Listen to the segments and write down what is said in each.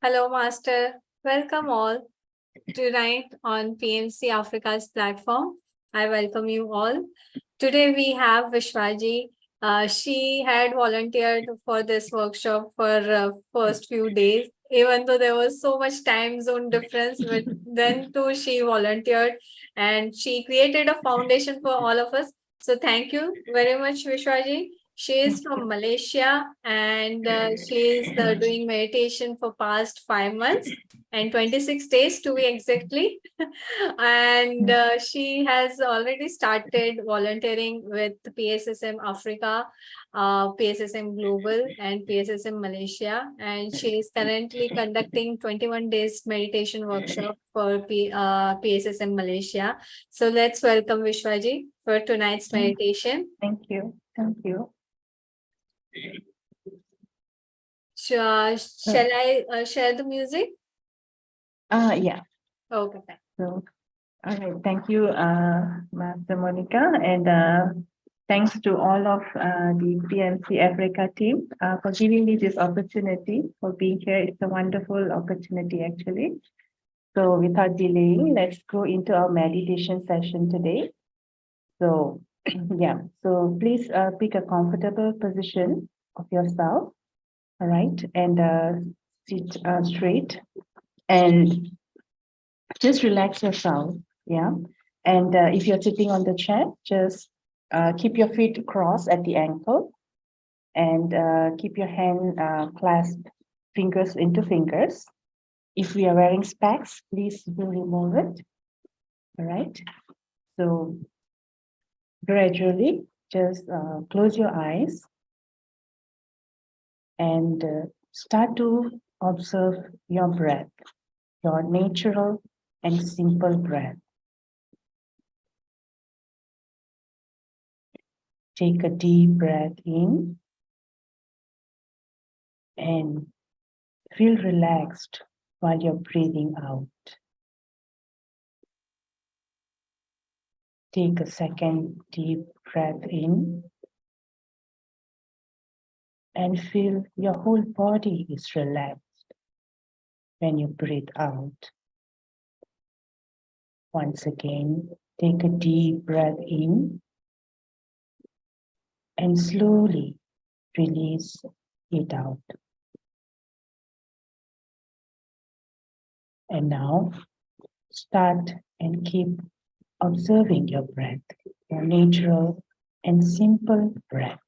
Hello, Master. Welcome all tonight on PMC Africa's platform. I welcome you all. Today we have Vishwaji. She had volunteered for this workshop for first few days, even though there was so much time zone difference. But then too, she volunteered and she created a foundation for all of us. So thank you very much, Vishwaji. She is from Malaysia and she is doing meditation for past 5 months and 26 days to be exactly. And she has already started volunteering with PSSM Africa, PSSM Global, and PSSM Malaysia. And she is currently conducting 21 days meditation workshop for PSSM Malaysia. So let's welcome Vishwaji for tonight's meditation. Thank you. Thank you. Shall I share the music? Yeah. Okay. So, all right. Thank you, Master Monica, and thanks to all of the PMC Africa team for giving me this opportunity for being here. It's a wonderful opportunity, actually. So, without delaying, let's go into our meditation session today. So, yeah. So, please pick a comfortable position of yourself. All right, and sit straight and just relax yourself. Yeah, and if you're sitting on the chair, just keep your feet crossed at the ankle and keep your hand clasped fingers into fingers. If we are wearing specs, please do remove it. All right, so gradually just close your eyes and start to observe your breath, your natural and simple breath. Take a deep breath in and feel relaxed while you're breathing out. Take a second deep breath in and feel your whole body is relaxed when you breathe out. Once again, take a deep breath in and slowly release it out. And now start and keep observing your breath, your natural and simple breath.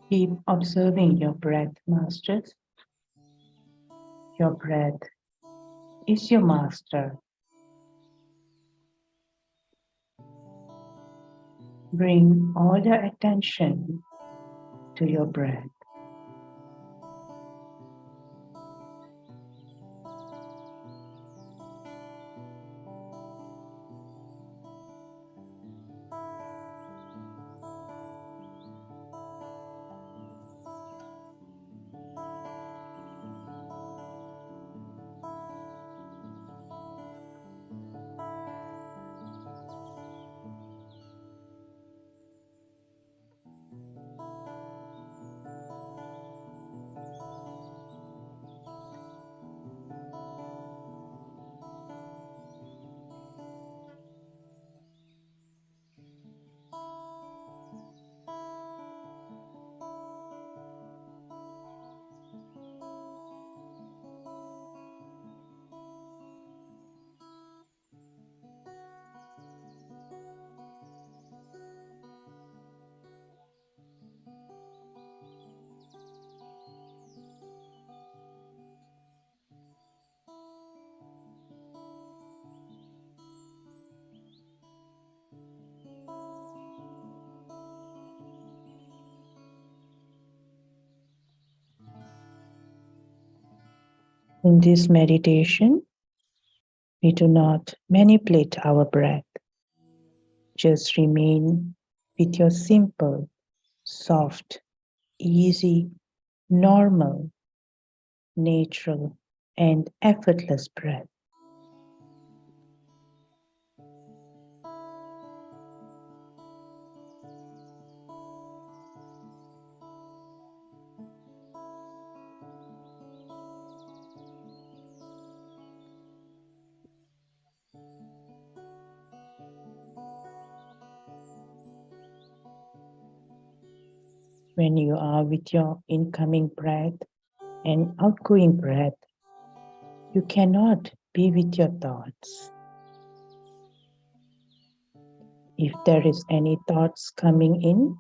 Keep observing your breath, masters. Your breath is your master. Bring all your attention to your breath. In this meditation, we do not manipulate our breath. Just remain with your simple, soft, easy, normal, natural, and effortless breath. When you are with your incoming breath and outgoing breath, you cannot be with your thoughts. If there is any thoughts coming in,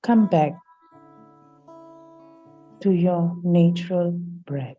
come back to your natural breath.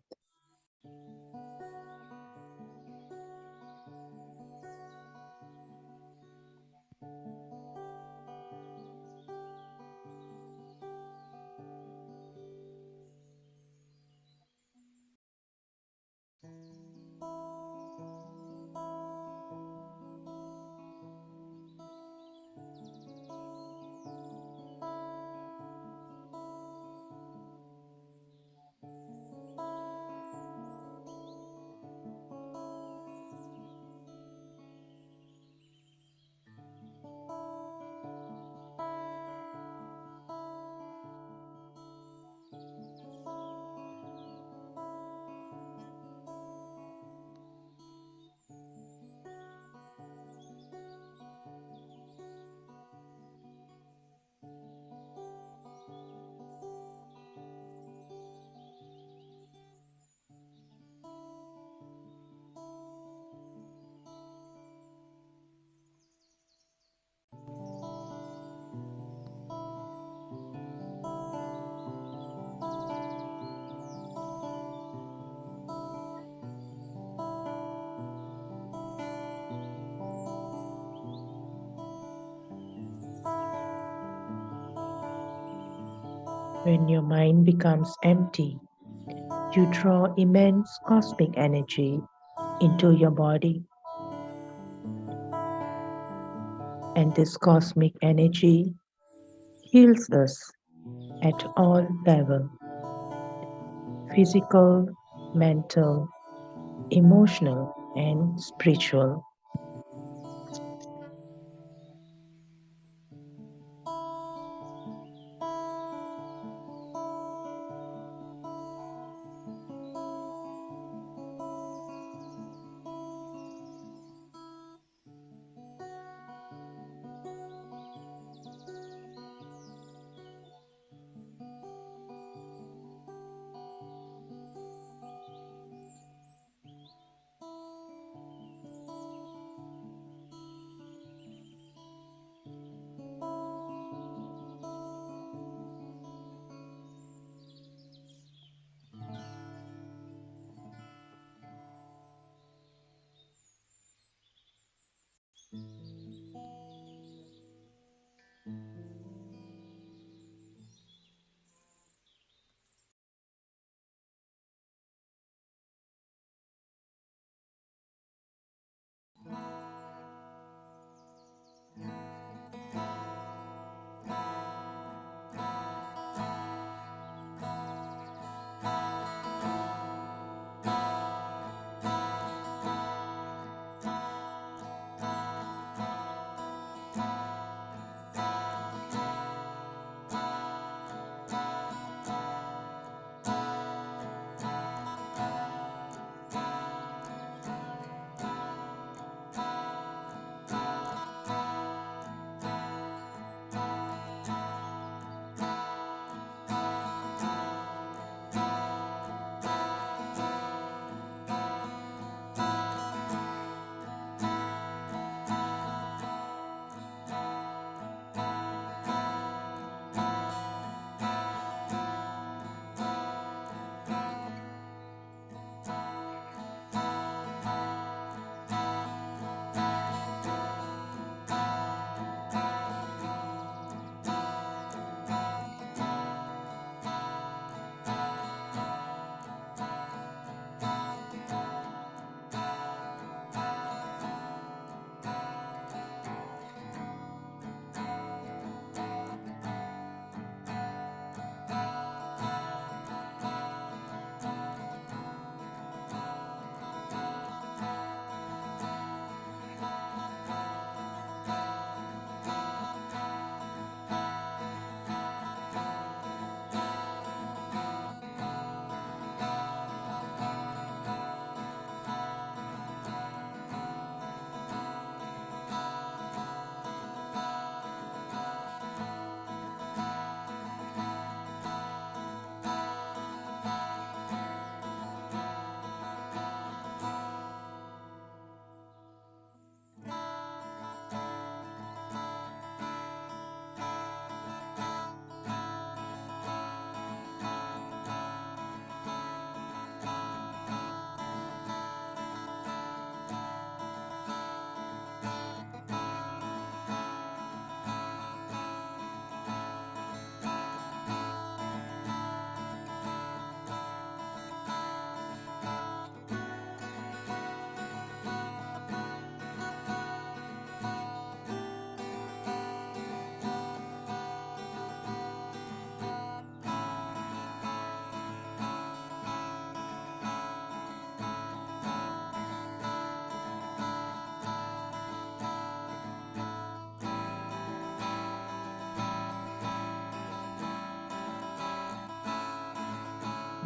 When your mind becomes empty, you draw immense cosmic energy into your body. And this cosmic energy heals us at all levels: physical, mental, emotional, and spiritual.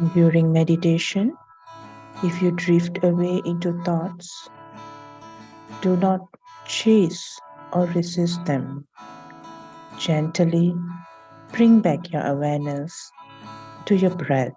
During meditation, if you drift away into thoughts, do not chase or resist them. Gently bring back your awareness to your breath.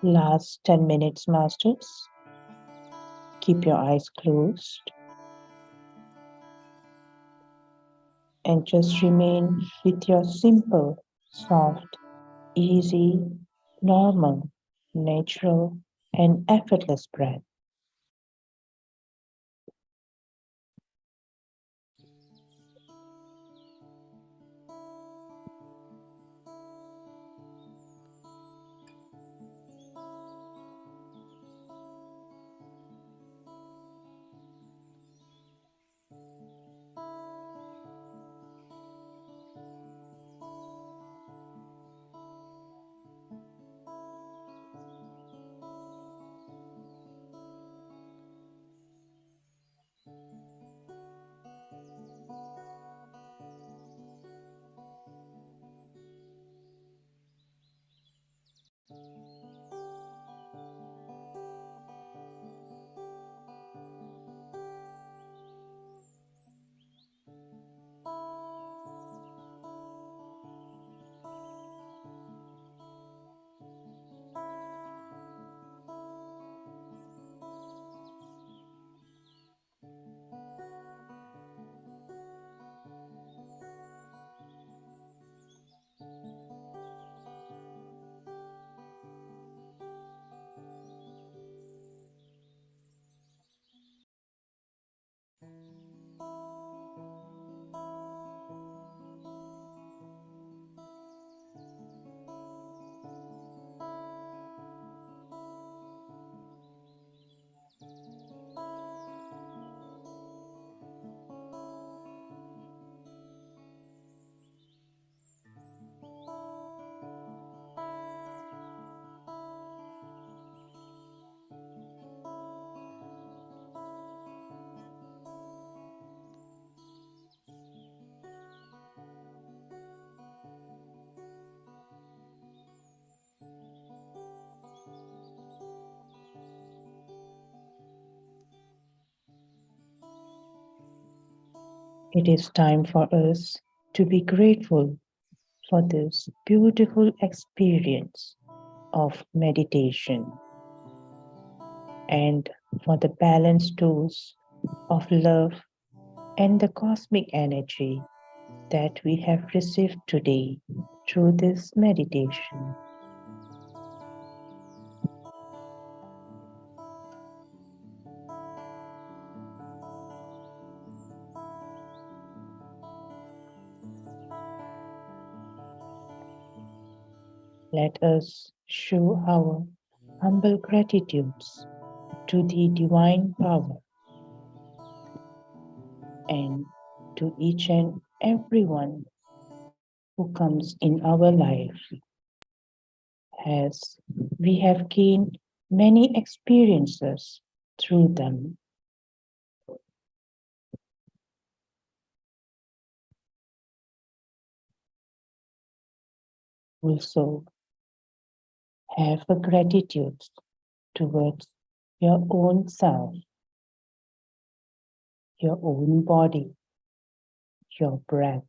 Last 10 minutes, masters. Keep your eyes closed and just remain with your simple, soft, easy, normal, natural, and effortless breath. It is time for us to be grateful for this beautiful experience of meditation. and for the balanced dose of love and the cosmic energy that we have received today through this meditation. Let us show our humble gratitudes to the divine power and to each and everyone who comes in our life, as we have gained many experiences through them. Also, have a gratitude towards your own self, your own body, your breath.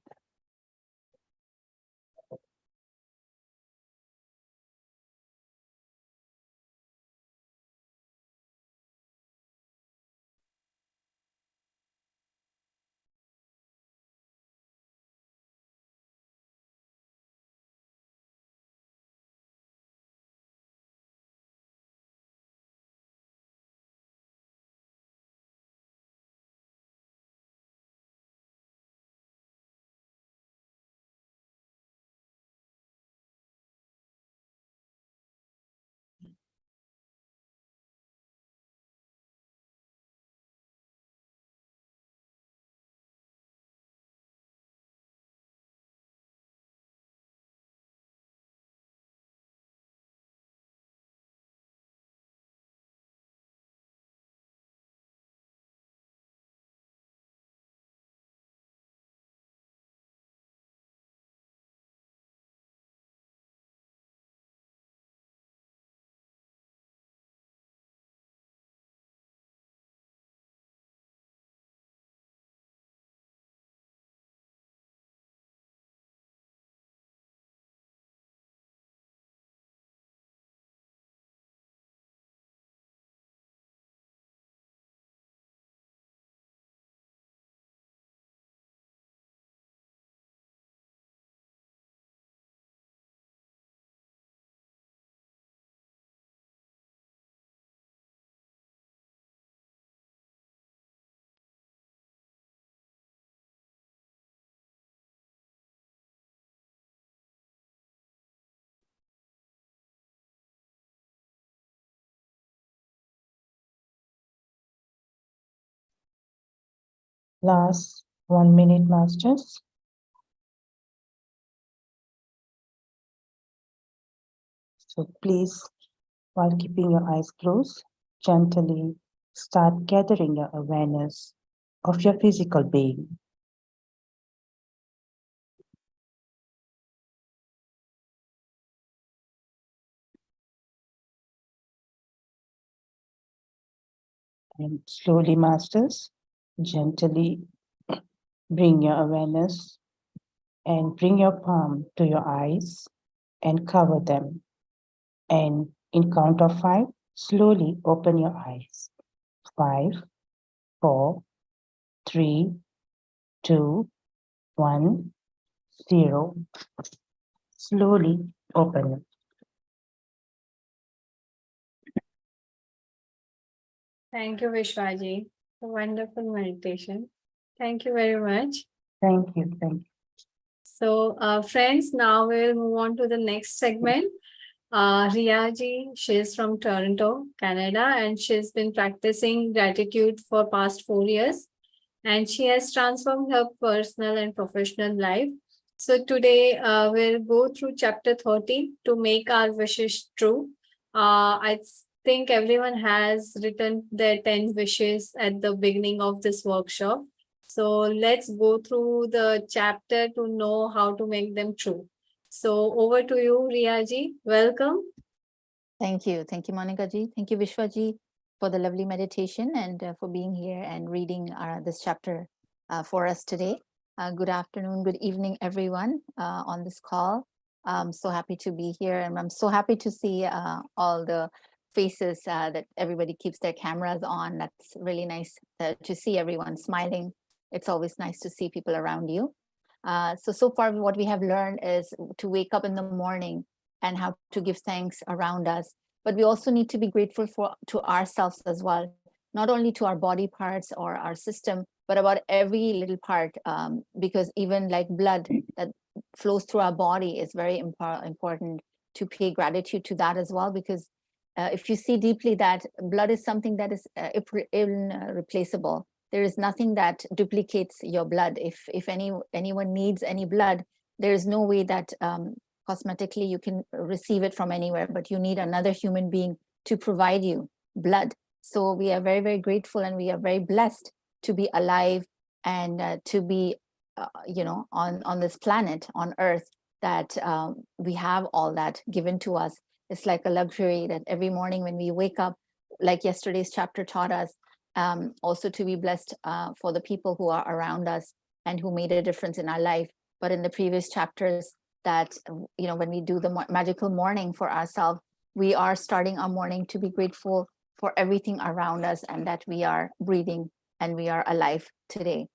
Last 1 minute, masters. So please, while keeping your eyes closed, gently start gathering your awareness of your physical being. And slowly, masters, gently bring your awareness and bring your palm to your eyes and cover them. And in count of 5, slowly open your eyes. 5, 4, 3, 2, 1, 0. Slowly open it. Thank you, Vishwaji. A wonderful meditation. Thank you very much. Thank you. Thank you. So, friends, now we'll move on to the next segment. Riyaji, she's from Toronto, Canada, and she's been practicing gratitude for past 4 years, and she has transformed her personal and professional life. So today we'll go through chapter 30 to make our wishes true. I think everyone has written their 10 wishes at the beginning of this workshop. So let's go through the chapter to know how to make them true. So over to you, Riyaji. Welcome. Thank you. Thank you, Monica ji. Thank you, Vishwaji, for the lovely meditation and for being here and reading this chapter for us today. Good afternoon, good evening, everyone on this call. I'm so happy to be here, and I'm so happy to see all the faces, that everybody keeps their cameras on. That's really nice to see everyone smiling. It's always nice to see people around you. So far what we have learned is to wake up in the morning and how to give thanks around us. But we also need to be grateful to ourselves as well, not only to our body parts or our system, but about every little part, because even like blood that flows through our body is very important to pay gratitude to that as well, because if you see deeply that blood is something that is irreplaceable. There is nothing that duplicates your blood. If anyone needs any blood, there is no way that cosmetically you can receive it from anywhere, but you need another human being to provide you blood. So we are very, very grateful, and we are very blessed to be alive and to be, on this planet, on Earth, that we have all that given to us. It's like a luxury that every morning when we wake up, like yesterday's chapter taught us, also to be blessed for the people who are around us and who made a difference in our life. But in the previous chapters, that when we do the magical morning for ourselves, we are starting our morning to be grateful for everything around us, and that we are breathing and we are alive today.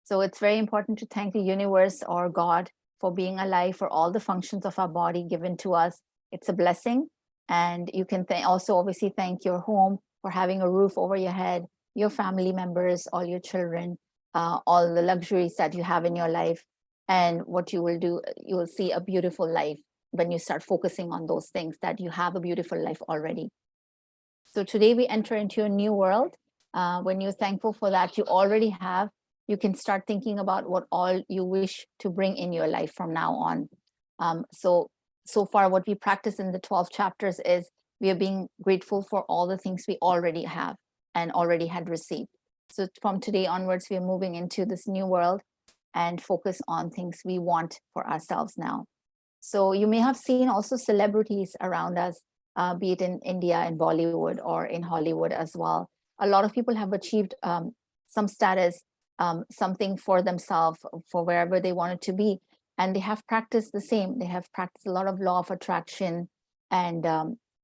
So it's very important to thank the universe or God for being alive, for all the functions of our body given to us. It's a blessing. And you can also obviously thank your home for having a roof over your head, your family members, all your children, all the luxuries that you have in your life. And what you will do, you will see a beautiful life when you start focusing on those things, that you have a beautiful life already. So today we enter into a new world. When you're thankful for that you already have, you can start thinking about what all you wish to bring in your life from now on. So far what we practice in the 12 chapters is we are being grateful for all the things we already have and already had received. So from today onwards, we are moving into this new world and focus on things we want for ourselves now. So you may have seen also celebrities around us, be it in India, in Bollywood, or in Hollywood as well. A lot of people have achieved some status, something for themselves, for wherever they wanted to be. And they have practiced the same. They have practiced a lot of law of attraction and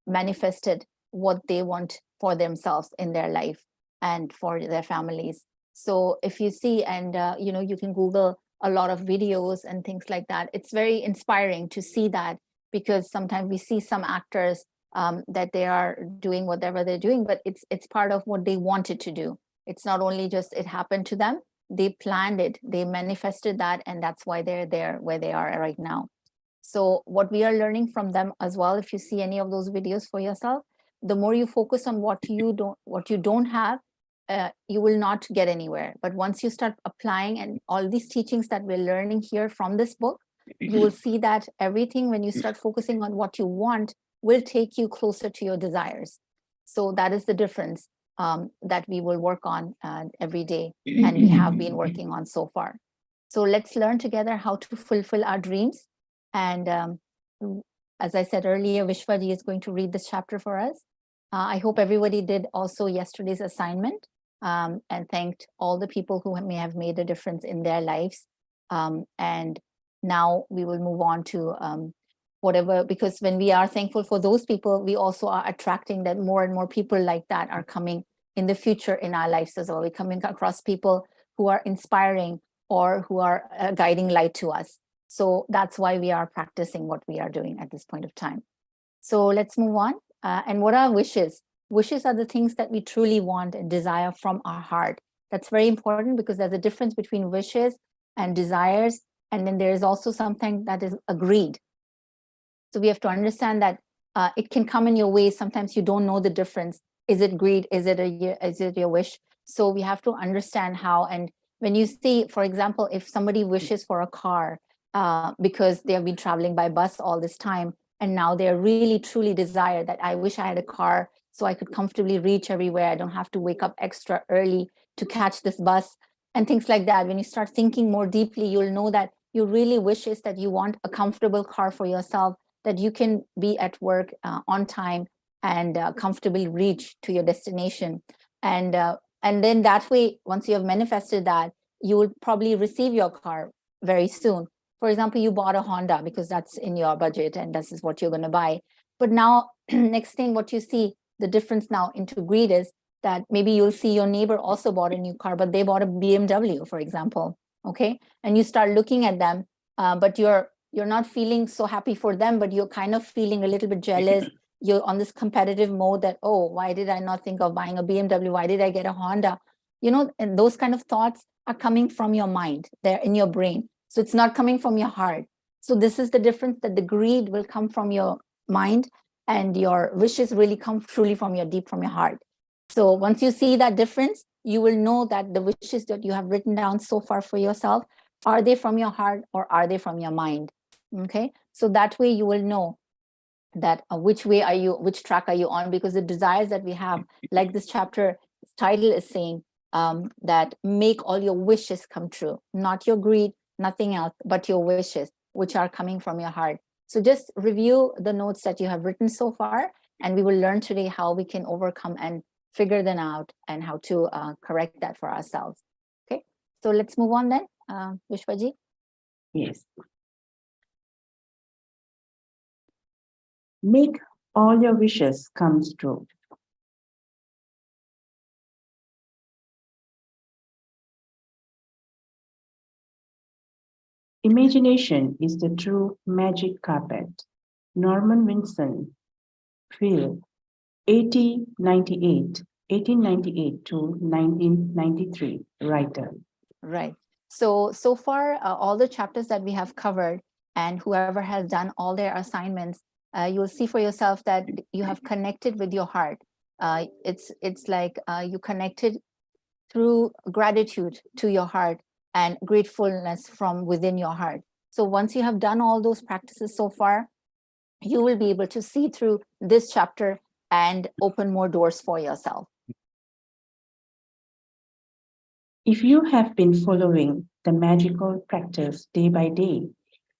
manifested what they want for themselves in their life and for their families. So if you see, and you can Google a lot of videos and things like that, it's very inspiring to see that, because sometimes we see some actors that they are doing whatever they're doing, but it's part of what they wanted to do. It's not only just it happened to them, they planned it, they manifested that, and that's why they're there where they are right now. So what we are learning from them as well, if you see any of those videos for yourself, the more you focus on what you don't have, you will not get anywhere. But once you start applying and all these teachings that we're learning here from this book, you will see that everything, when you start focusing on what you want, will take you closer to your desires. So that is the difference that we will work on every day, and we have been working on so far. So let's learn together how to fulfill our dreams. And as I said earlier, Vishwaji is going to read this chapter for us. I hope everybody did also yesterday's assignment and thanked all the people who may have made a difference in their lives. And now we will move on to whatever, because when we are thankful for those people, we also are attracting that more and more people like that are coming in the future in our lives as well. We're coming across people who are inspiring or who are guiding light to us. So that's why we are practicing what we are doing at this point of time. So let's move on. And what are wishes? Wishes are the things that we truly want and desire from our heart. That's very important, because there's a difference between wishes and desires. And then there is also something that is agreed. So we have to understand that it can come in your way. Sometimes you don't know the difference. Is it greed? Is it your wish? So we have to understand how. And when you see, for example, if somebody wishes for a car because they have been traveling by bus all this time, and now they're really truly desire that I wish I had a car so I could comfortably reach everywhere. I don't have to wake up extra early to catch this bus and things like that. When you start thinking more deeply, you'll know that you really wish is that you want a comfortable car for yourself, that you can be at work on time and comfortably reach to your destination. And then that way, once you have manifested that, you will probably receive your car very soon. For example, you bought a Honda because that's in your budget and this is what you're going to buy. But now, next thing, what you see, the difference now into greed is that maybe you'll see your neighbor also bought a new car, but they bought a BMW, for example, okay? And you start looking at them, but you're not feeling so happy for them, but you're kind of feeling a little bit jealous. You're on this competitive mode that, oh, why did I not think of buying a BMW? Why did I get a Honda? You know, and those kind of thoughts are coming from your mind. They're in your brain. So it's not coming from your heart. So this is the difference, that the greed will come from your mind and your wishes really come truly from your deep, from your heart. So once you see that difference, you will know that the wishes that you have written down so far for yourself, are they from your heart or are they from your mind? Okay, so that way you will know that which way are you, which track are you on, because the desires that we have, like this chapter title is saying, that make all your wishes come true, not your greed, nothing else, but your wishes, which are coming from your heart. So just review the notes that you have written so far, and we will learn today how we can overcome and figure them out and how to correct that for ourselves. Okay, so let's move on then. Vishwaji. Yes. Make all your wishes come true. Imagination is the true magic carpet. Norman Vincent Peale, 1898 to 1993, writer. Right. So far, all the chapters that we have covered, and whoever has done all their assignments, you will see for yourself that you have connected with your heart. It's like you connected through gratitude to your heart and gratefulness from within your heart. So once you have done all those practices so far, you will be able to see through this chapter and open more doors for yourself. If you have been following the magical practice day by day,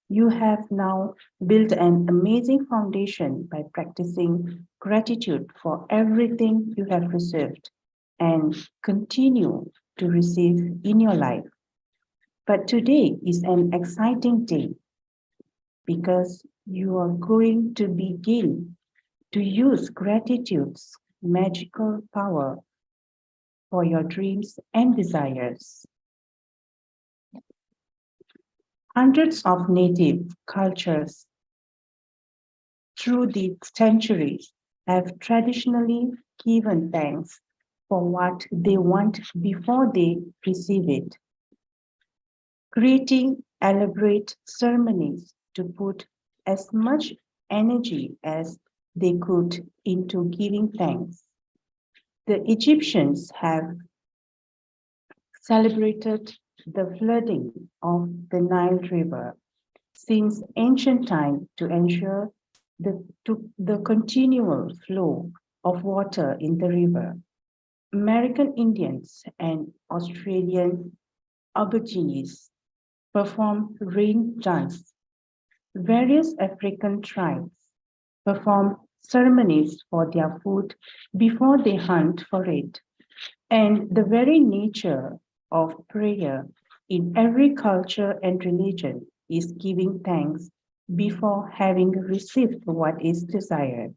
you have now built an amazing foundation by practicing gratitude for everything you have received and continue to receive in your life. But today is an exciting day because you are going to begin to use gratitude's magical power for your dreams and desires. Hundreds of native cultures through the centuries have traditionally given thanks for what they want before they receive it, creating elaborate ceremonies to put as much energy as they could into giving thanks. The Egyptians have celebrated the flooding of the Nile River since ancient time to ensure the continual flow of water in the river. American Indians and Australian Aborigines perform rain dance. Various African tribes perform ceremonies for their food before they hunt for it. And the very nature of prayer in every culture and religion is giving thanks before having received what is desired.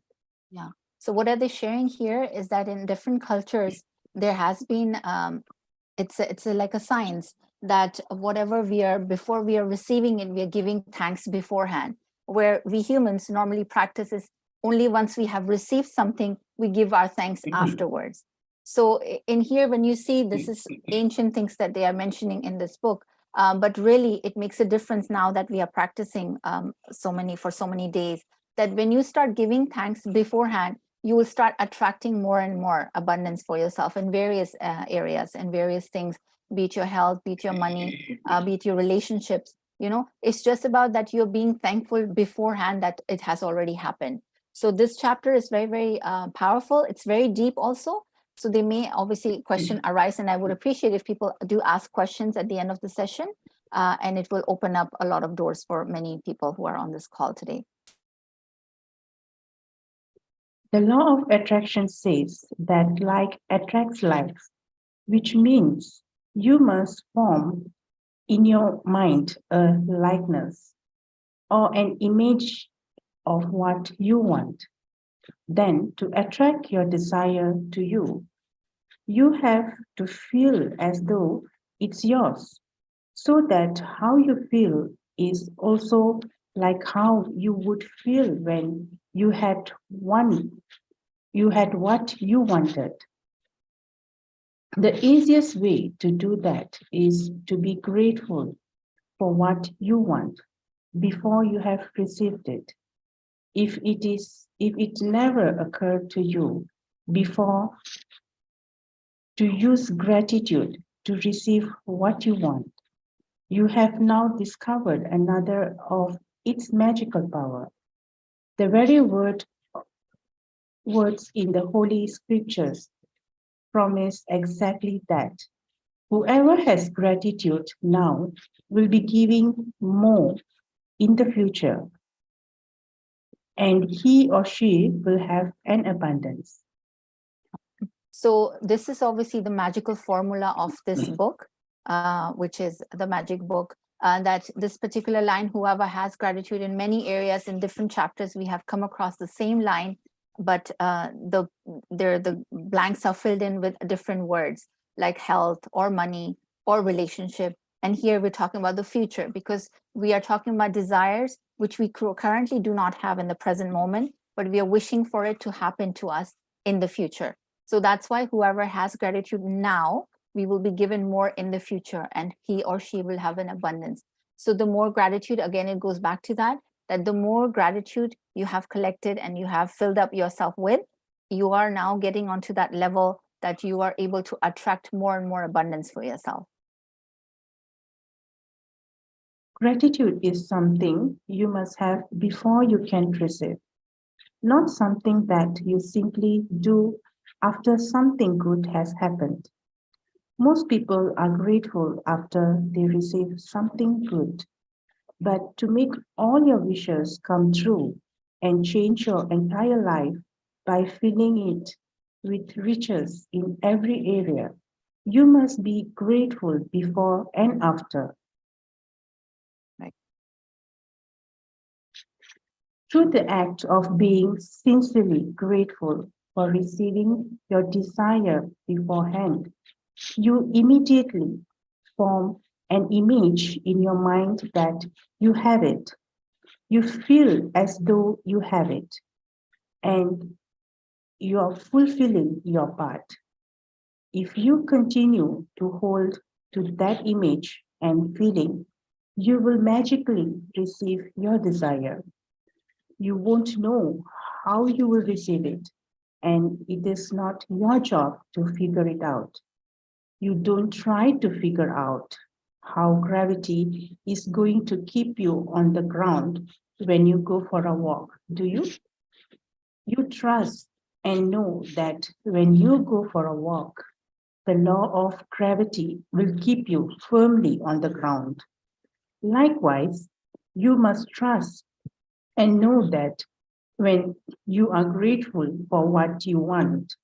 Yeah. So what are they sharing here is that in different cultures, there has been, it's like a science that whatever we are, before we are receiving it, we are giving thanks beforehand, where we humans normally practice is only once we have received something, we give our thanks afterwards. So in here, when you see, this is ancient things that they are mentioning in this book, but really it makes a difference now that we are practicing for so many days, that when you start giving thanks beforehand, you will start attracting more and more abundance for yourself in various areas and various things, be it your health, be it your money, be it your relationships. You know, it's just about that you're being thankful beforehand that it has already happened. So this chapter is very, very powerful. It's very deep also. So they may obviously question arise, and I would appreciate if people do ask questions at the end of the session, and it will open up a lot of doors for many people who are on this call today. The law of attraction says that like attracts like, which means you must form in your mind a likeness or an image of what you want. Then, to attract your desire to you, you have to feel as though it's yours, so that how you feel is also like how you would feel when you had what you wanted. The easiest way to do that is to be grateful for what you want before you have received it. If it never occurred to you before to use gratitude to receive what you want, you have now discovered another of its magical power. The very words in the Holy Scriptures promise exactly that. Whoever has gratitude now will be giving more in the future, and he or she will have an abundance. So this is obviously the magical formula of this book, which is the magic book. That this particular line, whoever has gratitude, in many areas in different chapters, we have come across the same line, but the blanks are filled in with different words like health or money or relationship. And here we're talking about the future, because we are talking about desires which we currently do not have in the present moment, but we are wishing for it to happen to us in the future. So that's why whoever has gratitude now, we will be given more in the future, and he or she will have an abundance. So the more gratitude, again, it goes back to that the more gratitude you have collected and you have filled up yourself with, you are now getting onto that level that you are able to attract more and more abundance for yourself. Gratitude is something you must have before you can receive, not something that you simply do after something good has happened. Most people are grateful after they receive something good, but to make all your wishes come true and change your entire life by filling it with riches in every area, you must be grateful before and after. Right. Through the act of being sincerely grateful for receiving your desire beforehand, you immediately form an image in your mind that you have it. You feel as though you have it, and you are fulfilling your part. If you continue to hold to that image and feeling, you will magically receive your desire. You won't know how you will receive it, and it is not your job to figure it out. You don't try to figure out how gravity is going to keep you on the ground when you go for a walk, do you? You trust and know that when you go for a walk, the law of gravity will keep you firmly on the ground. Likewise, you must trust and know that when you are grateful for what you want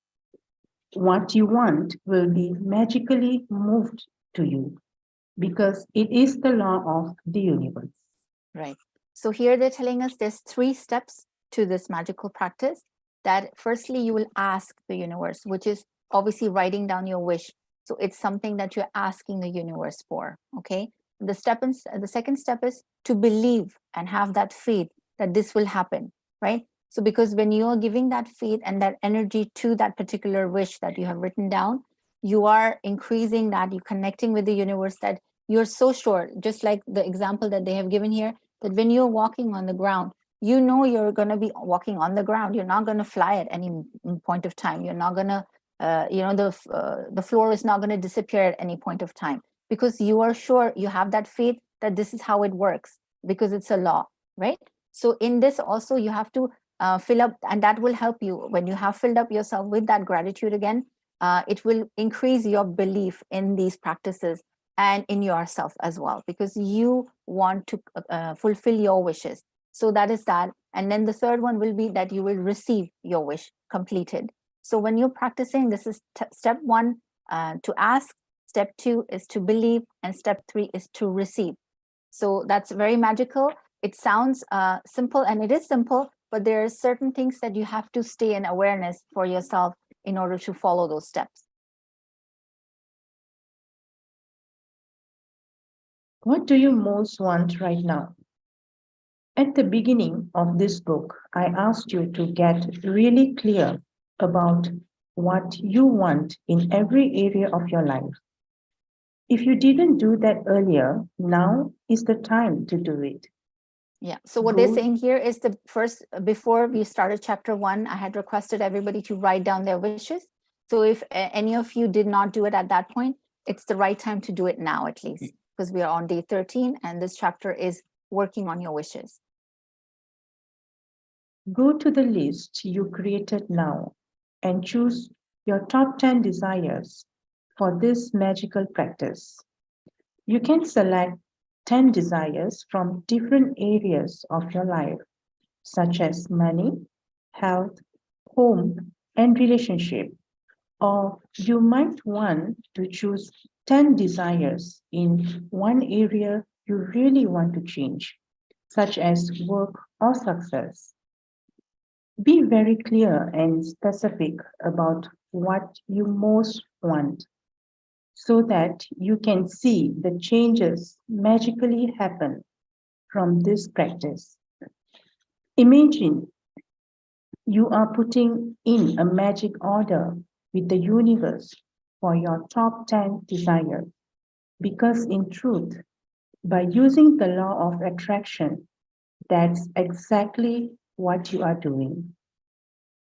will be magically moved to you because it is the law of the universe. Right. So here they're telling us there's 3 steps to this magical practice. That firstly, you will ask the universe, which is obviously writing down your wish. So it's something that you're asking the universe for. Okay. The second step is to believe and have that faith that this will happen. Right. So because when you are giving that faith and that energy to that particular wish that you have written down, you are increasing that, you're connecting with the universe, that you're so sure, just like the example that they have given here, that when you're walking on the ground, you know you're going to be walking on the ground. You're not going to fly at any point of time. You're not going to, the floor is not going to disappear at any point of time, because you are sure, you have that faith that this is how it works, because it's a law, right? So in this also, you have to fill up, and that will help you. When you have filled up yourself with that gratitude again, it will increase your belief in these practices and in yourself as well, because you want to fulfill your wishes. So that is that. And then the third one will be that you will receive your wish completed. So when you're practicing, this is step 1, to ask, step 2 is to believe, and step 3 is to receive. So that's very magical. It sounds simple, and it is simple, but there are certain things that you have to stay in awareness for yourself in order to follow those steps. What do you most want right now? At the beginning of this book, I asked you to get really clear about what you want in every area of your life. If you didn't do that earlier, now is the time to do it. Yeah. So what they're saying here is the first, before we started chapter 1, I had requested everybody to write down their wishes. So if any of you did not do it at that point, it's the right time to do it now, at least, because we are on day 13 and this chapter is working on your wishes. Go to the list you created now and choose your top 10 desires for this magical practice. You can select 10 desires from different areas of your life, such as money, health, home, and relationship. Or you might want to choose 10 desires in one area you really want to change, such as work or success. Be very clear and specific about what you most want so that you can see the changes magically happen from this practice. Imagine you are putting in a magic order with the universe for your top 10 desires. Because in truth, by using the law of attraction, that's exactly what you are doing.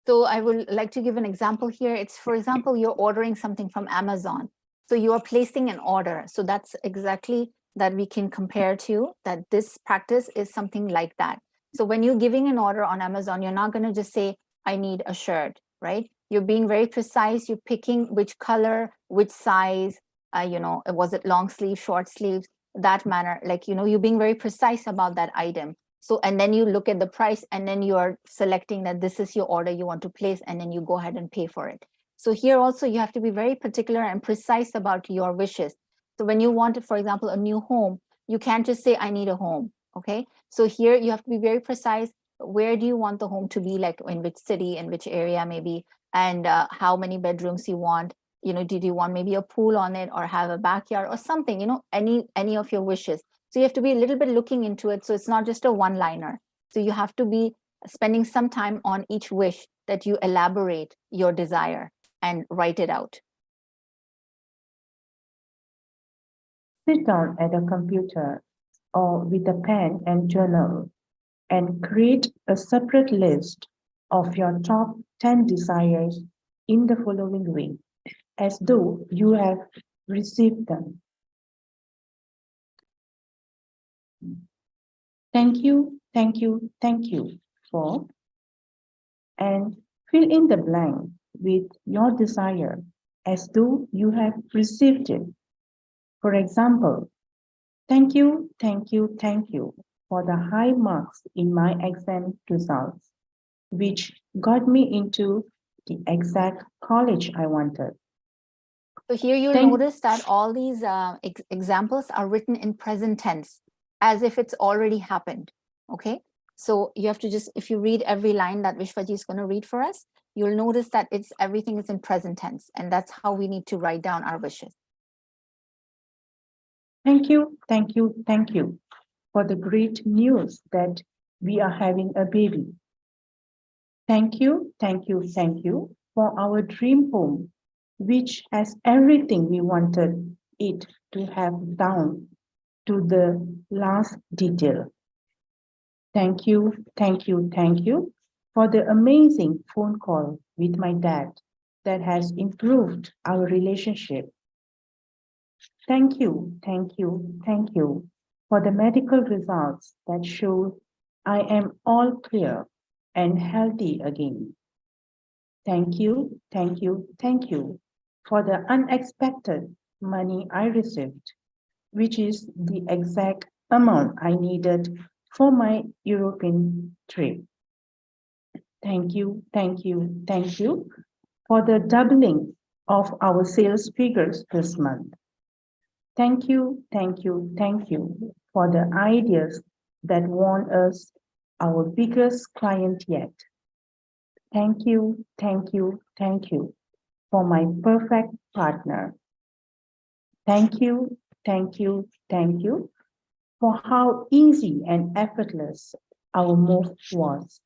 So I would like to give an example here. It's, for example, you're ordering something from Amazon. So you are placing an order. So that's exactly that we can compare to, that this practice is something like that. So when you're giving an order on Amazon, you're not going to just say, I need a shirt, right? You're being very precise. You're picking which color, which size, was it long sleeve, short sleeves, that manner. Like, you're being very precise about that item. So, and then you look at the price and then you are selecting that this is your order you want to place, and then you go ahead and pay for it. So here also you have to be very particular and precise about your wishes. So when you want, for example, a new home, you can't just say, I need a home. Okay. So here you have to be very precise. Where do you want the home to be, like in which city, in which area maybe, and how many bedrooms you want. Did you want maybe a pool on it or have a backyard or something, any of your wishes. So you have to be a little bit looking into it. So it's not just a one-liner. So you have to be spending some time on each wish that you elaborate your desire and write it out. Sit down at a computer or with a pen and journal and create a separate list of your top 10 desires in the following way, as though you have received them. Thank you, thank you, thank you for, and fill in the blank with your desire as though you have received it. For example, thank you, thank you, thank you for the high marks in my exam results, which got me into the exact college I wanted. So here you'll notice that all these examples are written in present tense, as if it's already happened. Okay. So you have to just, if you read every line that Vishwaji is going to read for us, you'll notice that everything is in present tense, and that's how we need to write down our wishes. Thank you, thank you, thank you for the great news that we are having a baby. Thank you, thank you, thank you for our dream home, which has everything we wanted it to have down to the last detail. Thank you, thank you, thank you for the amazing phone call with my dad that has improved our relationship. Thank you, thank you, thank you for the medical results that show I am all clear and healthy again. Thank you, thank you, thank you for the unexpected money I received, which is the exact amount I needed for my European trip. Thank you, thank you, thank you for the doubling of our sales figures this month. Thank you, thank you, thank you for the ideas that won us our biggest client yet. Thank you, thank you, thank you for my perfect partner. Thank you, thank you, thank you for how easy and effortless our move was.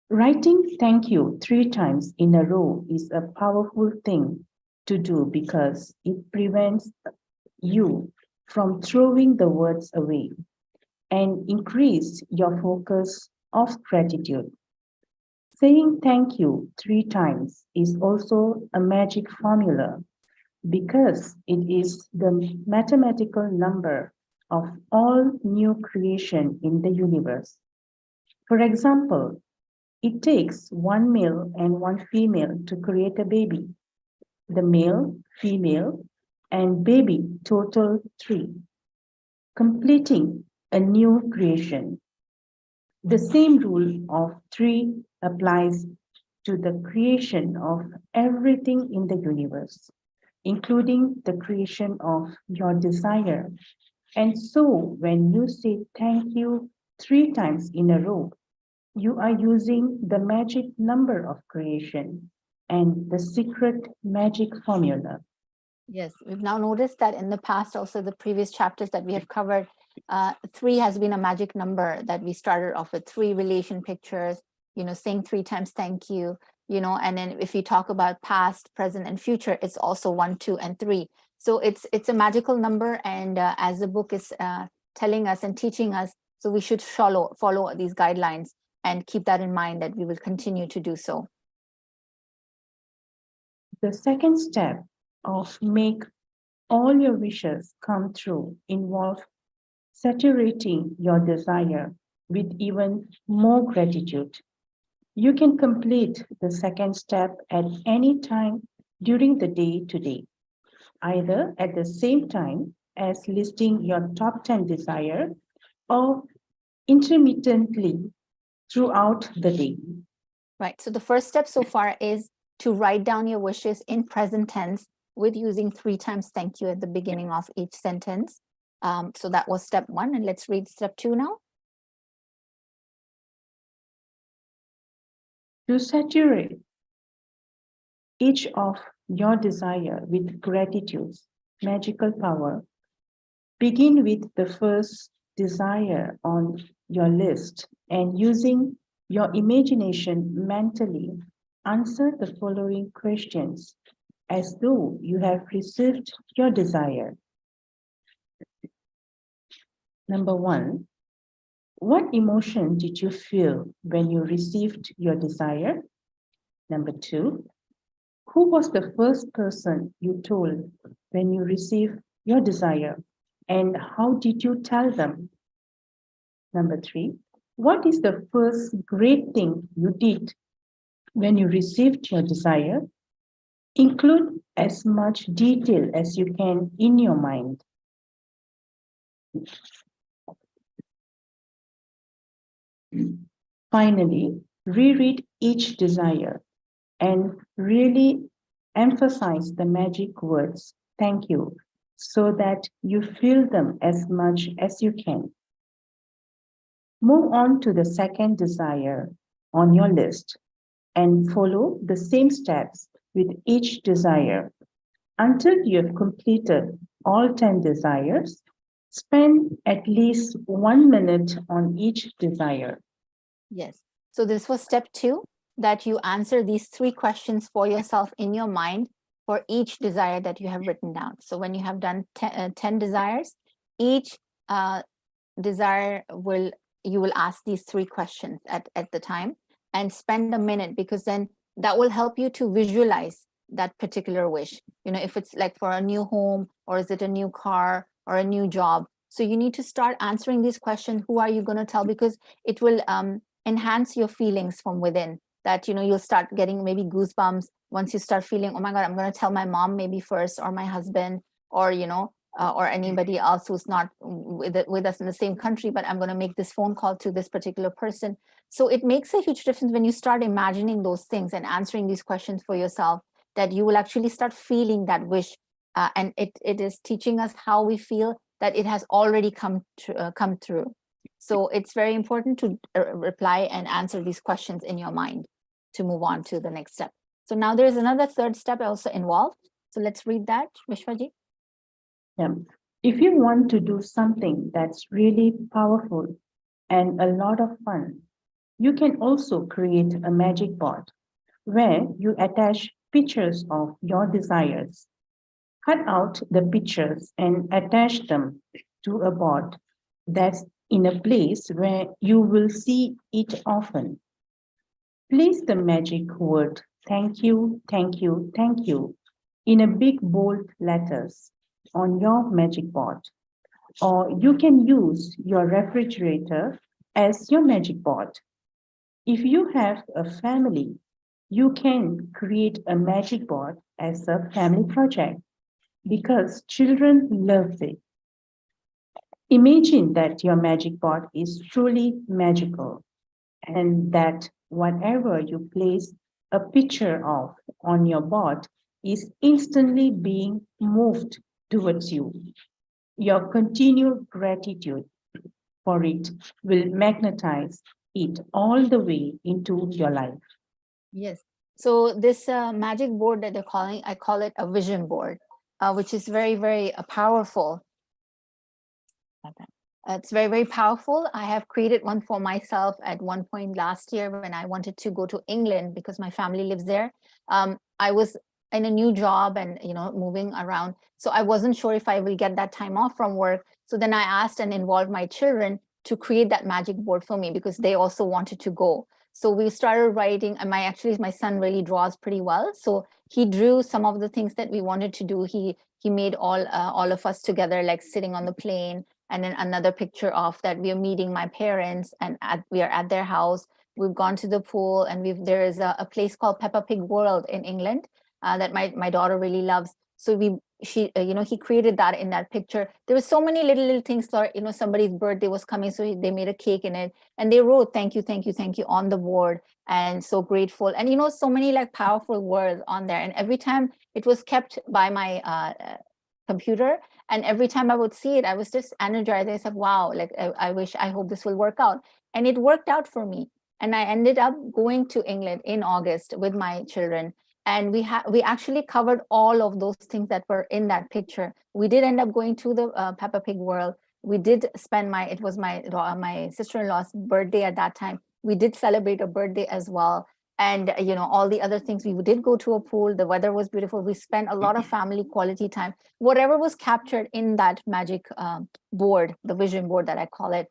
Writing thank you 3 times in a row is a powerful thing to do because it prevents you from throwing the words away and increase your focus of gratitude. Saying thank you 3 times is also a magic formula because it is the mathematical number of all new creation in the universe. For example, it takes 1 male and 1 female to create a baby. The male, female, and baby total 3, completing a new creation. The same rule of 3 applies to the creation of everything in the universe, including the creation of your desire. And so when you say thank you 3 times in a row, you are using the magic number of creation and the secret magic formula. Yes, we've now noticed that in the past, also the previous chapters that we have covered, 3 has been a magic number that we started off with 3 relation pictures, saying 3 times thank you, and then if you talk about past, present, and future, it's also 1, 2, and 3. So it's a magical number, and as the book is telling us and teaching us, so we should follow these guidelines and keep that in mind that we will continue to do so. The second step of make all your wishes come true involves saturating your desire with even more gratitude. You can complete the second step at any time during the day today, either at the same time as listing your top 10 desires or intermittently throughout the day. Right. So the first step so far is to write down your wishes in present tense with using 3 times thank you at the beginning of each sentence. So that was step 1. And let's read step 2 now. To saturate each of your desire with gratitude's magical power, begin with the first desire on your list and using your imagination mentally answer the following questions as though you have received your desire. Number 1, what emotion did you feel when you received your desire? Number 2, who was the first person you told when you received your desire, and how did you tell them? Number 3, what is the first great thing you did when you received your desire? Include as much detail as you can in your mind. Finally, reread each desire and really emphasize the magic words, thank you, so that you feel them as much as you can. Move on to the second desire on your list and follow the same steps with each desire. Until you have completed all 10 desires, spend at least 1 minute on each desire. Yes. So this was step 2, that you answer these 3 questions for yourself in your mind for each desire that you have written down. So when you have done 10 desires, each desire you will ask these 3 questions at the time and spend a minute, because then that will help you to visualize that particular wish. If it's like for a new home, or is it a new car or a new job? So you need to start answering these questions. Who are you going to tell? Because it will enhance your feelings from within, that you'll start getting maybe goosebumps once you start feeling, oh my God, I'm going to tell my mom maybe first, or my husband, or or anybody else who's not with us in the same country, but I'm going to make this phone call to this particular person. So it makes a huge difference when you start imagining those things and answering these questions for yourself, that you will actually start feeling that wish. And it is teaching us how we feel that it has already come through. So it's very important to reply and answer these questions in your mind to move on to the next step. So now there's another third step also involved. So let's read that, Vishwaji. Yeah. If you want to do something that's really powerful and a lot of fun, you can also create a magic board where you attach pictures of your desires. Cut out the pictures and attach them to a board that's in a place where you will see it often. Place the magic word thank you, thank you, thank you in a big bold letters on your magic board. Or you can use your refrigerator as your magic board. If you have a family, you can create a magic board as a family project because children love it. Imagine that your magic board is truly magical and that whatever you place a picture of on your board is instantly being moved towards you. Your continued gratitude for it will magnetize it all the way into your life. Yes. So this magic board that they're calling, I call it a vision board, which is very, very powerful. It's very, very powerful. I have created one for myself at one point last year when I wanted to go to England because my family lives there. I was in a new job and, moving around. So I wasn't sure if I will get that time off from work. So then I asked and involved my children to create that magic board for me because they also wanted to go. So we started writing, and my son really draws pretty well. So he drew some of the things that we wanted to do. He made all of us together, like sitting on the plane. And then another picture of that we are meeting my parents and we are at their house. We've gone to the pool, and there is a place called Peppa Pig World in England that my daughter really loves. So he created that in that picture. There were so many little things. Somebody's birthday was coming, so they made a cake in it, and they wrote thank you, thank you, thank you on the board, and so grateful. And so many like powerful words on there. And every time it was kept by my computer, and every time I would see it, I was just energized. I said, wow, like I hope this will work out. And it worked out for me. And I ended up going to England in August with my children. And we actually covered all of those things that were in that picture. We did end up going to the Peppa Pig World. We did spend it was my sister-in-law's birthday at that time. We did celebrate a birthday as well. And all the other things. We did go to a pool. The weather was beautiful. We spent a lot of family quality time. Whatever was captured in that magic board, the vision board that I call it,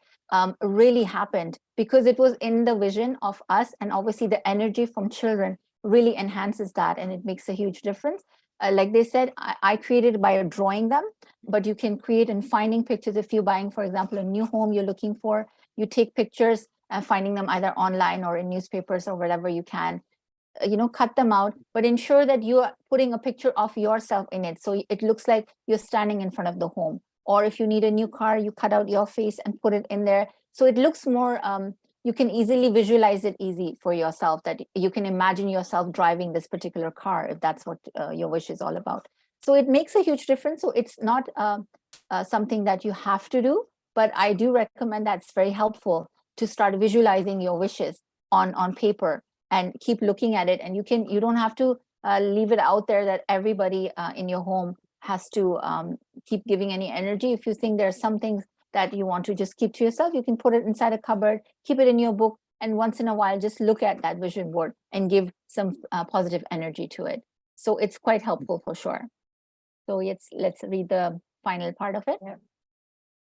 really happened because it was in the vision of us. And obviously the energy from children really enhances that, and it makes a huge difference. Like they said, I created it by drawing them, but you can create in finding pictures. If you're buying, for example, a new home you're looking for, you take pictures and finding them either online or in newspapers or wherever you can, cut them out, but ensure that you are putting a picture of yourself in it. So it looks like you're standing in front of the home. Or if you need a new car, you cut out your face and put it in there. So it looks more, you can easily visualize it easy for yourself, that you can imagine yourself driving this particular car if that's what your wish is all about. So it makes a huge difference. So it's not something that you have to do, but I do recommend that it's very helpful to start visualizing your wishes on paper and keep looking at it. And you don't have to leave it out there that everybody in your home has to keep giving any energy. If you think there's some things that you want to just keep to yourself, you can put it inside a cupboard, keep it in your book, and once in a while just look at that vision board and give some positive energy to it. So it's quite helpful for sure. So let's read the final part of it. Yeah.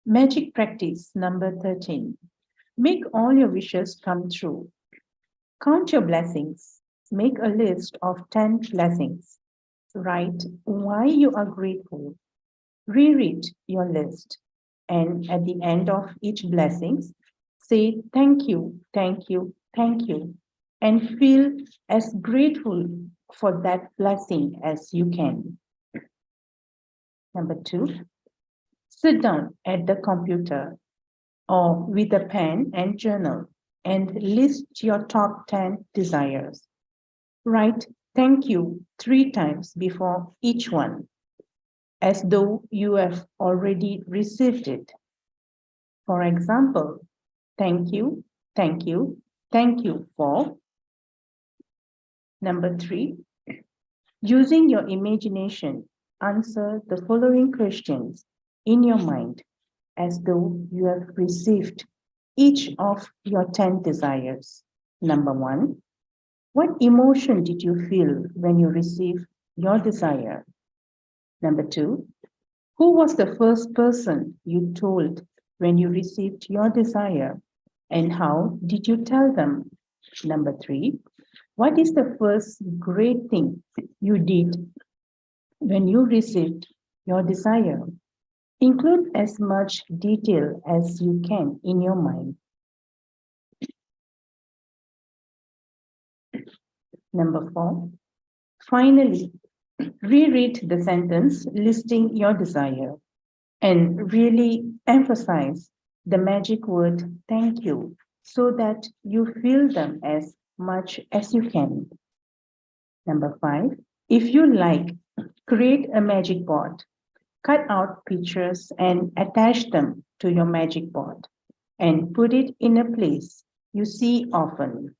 Magic practice number 13. Make all your wishes come true. Count your blessings. Make a list of 10 blessings. Write why you are grateful. Reread your list. And at the end of each blessings, say thank you, thank you, thank you, and feel as grateful for that blessing as you can. Number 2, sit down at the computer or with a pen and journal and list your top 10 desires. Write thank you 3 times before each one. as though you have already received it. For example, thank you, thank you, thank you for. Number 3, using your imagination, answer the following questions in your mind as though you have received each of your 10 desires. Number 1, what emotion did you feel when you received your desire? Number 2, who was the first person you told when you received your desire? And how did you tell them? Number 3, what is the first great thing you did when you received your desire? Include as much detail as you can in your mind. Number 4, finally, reread the sentence listing your desire and really emphasize the magic word thank you so that you feel them as much as you can. Number 5, if you like, create a magic board. Cut out pictures and attach them to your magic board and put it in a place you see often.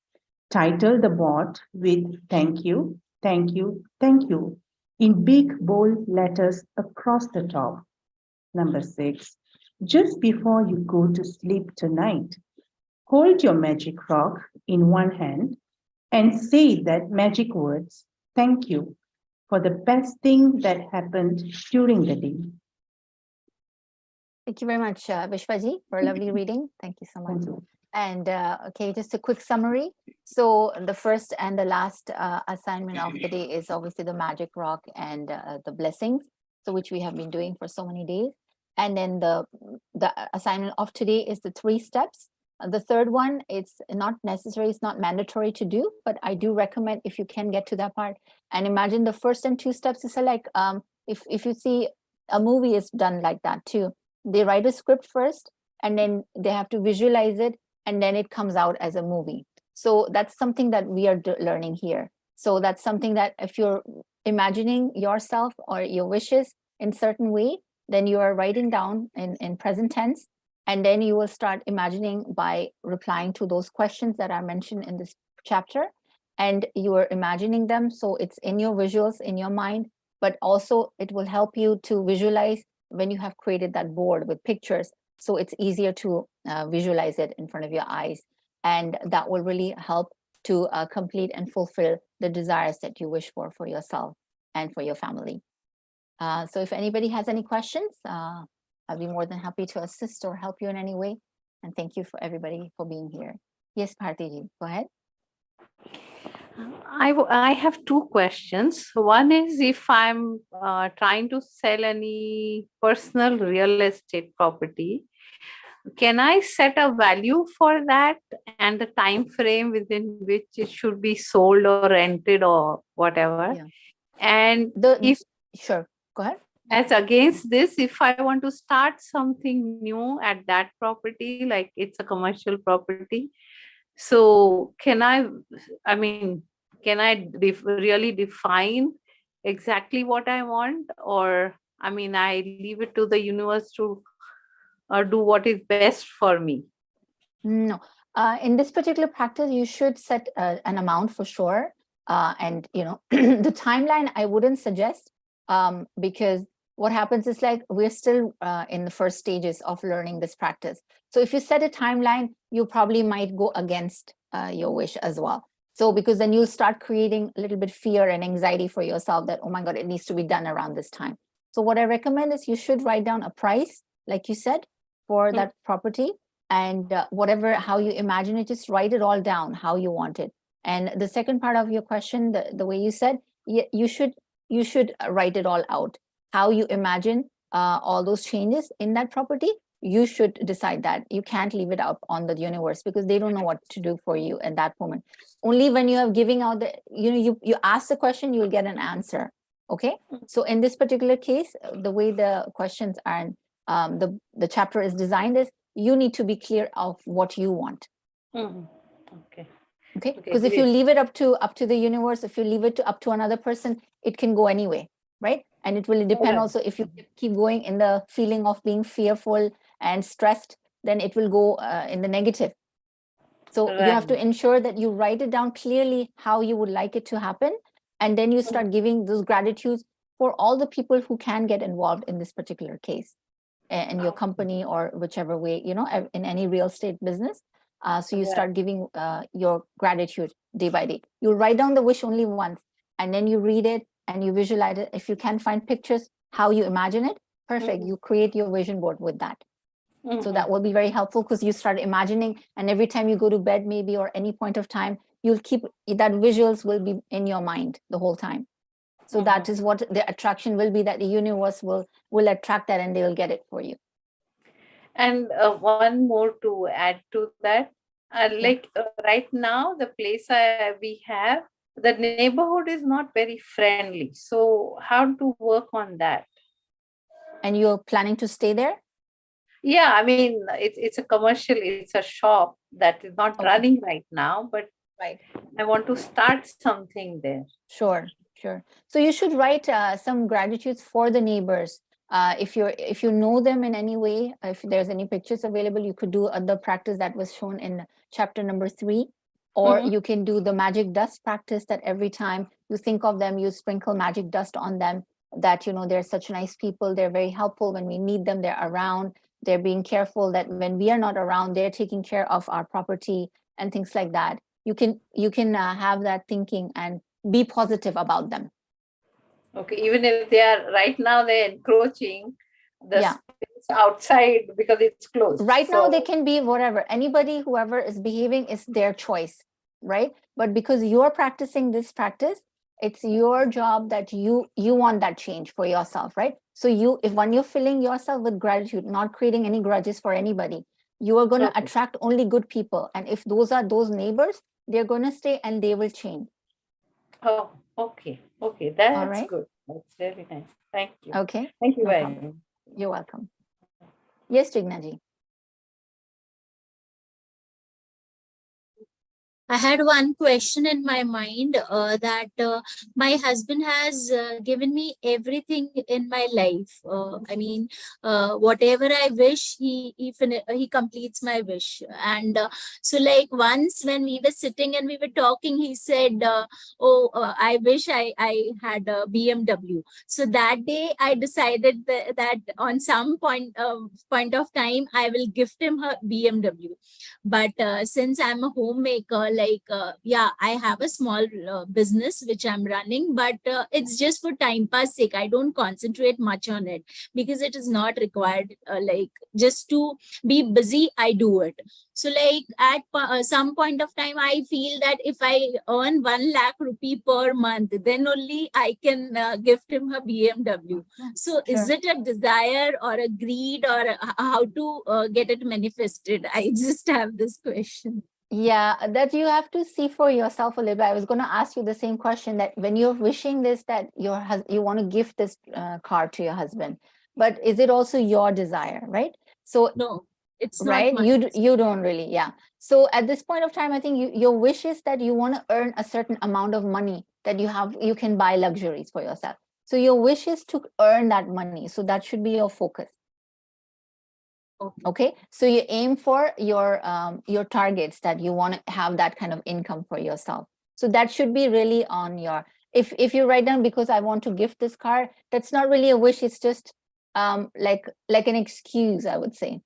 Title the board with thank you, thank you, thank you in big bold letters across the top. Number 6, just before you go to sleep tonight, hold your magic rock in one hand and say that magic words, thank you, for the best thing that happened during the day. Thank you very much, Vishwaji, for a lovely reading. Thank you so much. Thank you. And okay, just a quick summary. So the first and the last assignment of the day is obviously the magic rock and the blessings, so which we have been doing for so many days. And then the assignment of today is the 3 steps. The third one, it's not necessary, it's not mandatory to do, but I do recommend if you can get to that part. And imagine the first and 2 steps is like if you see a movie is done like that too. They write a script first, and then they have to visualize it, and then it comes out as a movie. So that's something that we are learning here. So that's something that if you're imagining yourself or your wishes in certain way, then you are writing down in present tense, and then you will start imagining by replying to those questions that are mentioned in this chapter, and you are imagining them. So it's in your visuals, in your mind, but also it will help you to visualize when you have created that board with pictures. So it's easier to visualize it in front of your eyes. And that will really help to complete and fulfill the desires that you wish for yourself and for your family. So if anybody has any questions, I'll be more than happy to assist or help you in any way. And thank you for everybody for being here. Yes, Bharti, go ahead. I have 2 questions. One is if I'm trying to sell any personal real estate property, can I set a value for that and the time frame within which it should be sold or rented or whatever? Yeah. And sure, go ahead. As against this, if I want to start something new at that property, like it's a commercial property, so can I really define exactly what I want, or I leave it to the universe to do what is best for me? No, in this particular practice, you should set an amount for sure. And, the timeline, I wouldn't suggest because what happens is like we're still in the first stages of learning this practice. So if you set a timeline, you probably might go against your wish as well. So because then you'll start creating a little bit fear and anxiety for yourself that, oh my God, it needs to be done around this time. So what I recommend is you should write down a price, like you said, for that property. And how you imagine it, just write it all down, how you want it. And the second part of your question, the way you said, you should write it all out, how you imagine all those changes in that property. You should decide that. You can't leave it up on the universe because they don't know what to do for you at that moment. Only when you are giving out you ask the question, you will get an answer. Okay. So in this particular case, the way the questions are, the chapter is designed is you need to be clear of what you want. Okay. Because if you leave it up to the universe, if you leave it up to another person, it can go anyway, right? And it will depend also, if you keep going in the feeling of being fearful and stressed, then it will go in the negative. So you have to ensure that you write it down clearly how you would like it to happen. And then you start giving those gratitudes for all the people who can get involved in this particular case in your company or whichever way, you know, in any real estate business. So you start giving your gratitude day by day. You'll write down the wish only once, and then you read it and you visualize it. If you can find pictures, how you imagine it, perfect. You create your vision board with that. So that will be very helpful, because you start imagining, and every time you go to bed, maybe, or any point of time, you'll keep that visuals will be in your mind the whole time. So that is what the attraction will be, that the universe will attract that and they will get it for you. And one more to add to that, right now, the place we have, the neighborhood is not very friendly. So how to work on that? And you're planning to stay there? Yeah, I mean, it's a commercial, it's a shop that is not running right now, but I want to start something there. Sure. So you should write some gratitudes for the neighbors. If you know them in any way, if there's any pictures available, you could do the practice that was shown in chapter number 3, or you can do the magic dust practice, that every time you think of them, you sprinkle magic dust on them, that, you know, they're such nice people, they're very helpful when we need them, they're around, they're being careful that when we are not around, they're taking care of our property and things like that. You can have that thinking and be positive about them. Okay, even if they are right now, they're encroaching the space outside because it's closed. Right now, they can be whatever. Anybody, whoever is behaving, is their choice, right? But because you're practicing this practice, it's your job that you want that change for yourself, right? So when you're filling yourself with gratitude, not creating any grudges for anybody, you are going to attract only good people. And if those are those neighbors, they're going to stay and they will change. Oh, okay. That's good. That's very nice. Thank you. Okay. Thank you very much. You're welcome. Yes, Jignaji. I had one question in my mind, that my husband has given me everything in my life. I mean, whatever I wish, he completes my wish. And so, like, once when we were sitting and we were talking, he said, I wish I had a BMW. So that day I decided that on some point of time, I will gift him a BMW. But since I'm a homemaker, I have a small business which I'm running, but it's just for time pass sake. I don't concentrate much on it because it is not required. Just to be busy, I do it. So at some point of time, I feel that if I earn 1 lakh rupee per month, then only I can gift him a BMW. So is it a desire or a greed, or how to get it manifested? I just have this question. Yeah, that you have to see for yourself a little bit. I was going to ask you the same question, that when you're wishing this, that you want to gift this car to your husband, but is it also your desire, right? So no, it's right. Not you don't really. Yeah. So at this point of time, I think your wish is that you want to earn a certain amount of money that you can buy luxuries for yourself. So your wish is to earn that money. So that should be your focus. Okay, so you aim for your targets, that you want to have that kind of income for yourself. So that should be really on your, if you write down, because I want to gift this car, that's not really a wish, it's just like an excuse, I would say.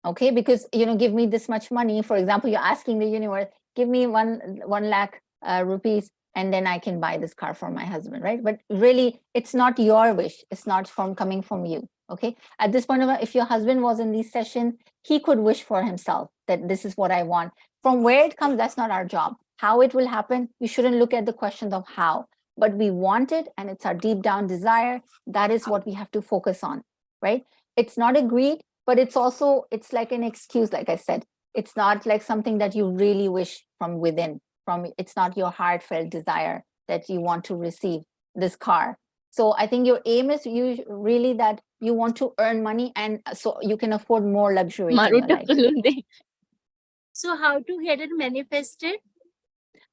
Okay, because give me this much money. For example, you're asking the universe, give me 1 lakh rupees, and then I can buy this car for my husband, right? But really, it's not your wish. It's not coming from you. Okay. At this point, if your husband was in these sessions, he could wish for himself that this is what I want. From where it comes, that's not our job. How it will happen, we shouldn't look at the questions of how, but we want it, and it's our deep down desire. That is what we have to focus on, right? It's not a greed, but it's like an excuse. Like I said, it's not like something that you really wish from within. It's not your heartfelt desire that you want to receive this car. So I think your aim is really that you want to earn money, and so you can afford more luxury in your life. So how to get it manifested?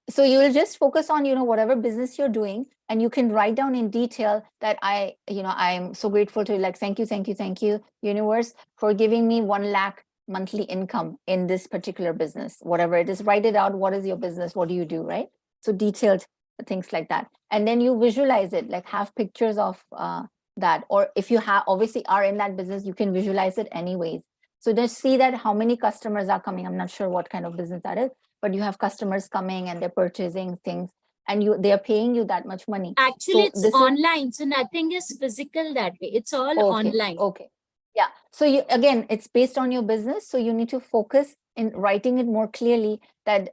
So you will just focus on, whatever business you're doing, and you can write down in detail that I'm so grateful to you, like, thank you, universe, for giving me 1 lakh monthly income in this particular business, whatever it is. Write it out. What is your business? What do you do? Right? So detailed things like that. And then you visualize it, like have pictures of that. Or if you obviously are in that business, you can visualize it anyways. So just see that how many customers are coming. I'm not sure what kind of business that is, but you have customers coming and they're purchasing things, and they're paying you that much money. Actually, So it's online, so nothing is physical that way. It's all online. Okay. Yeah. So again, it's based on your business. So you need to focus in writing it more clearly that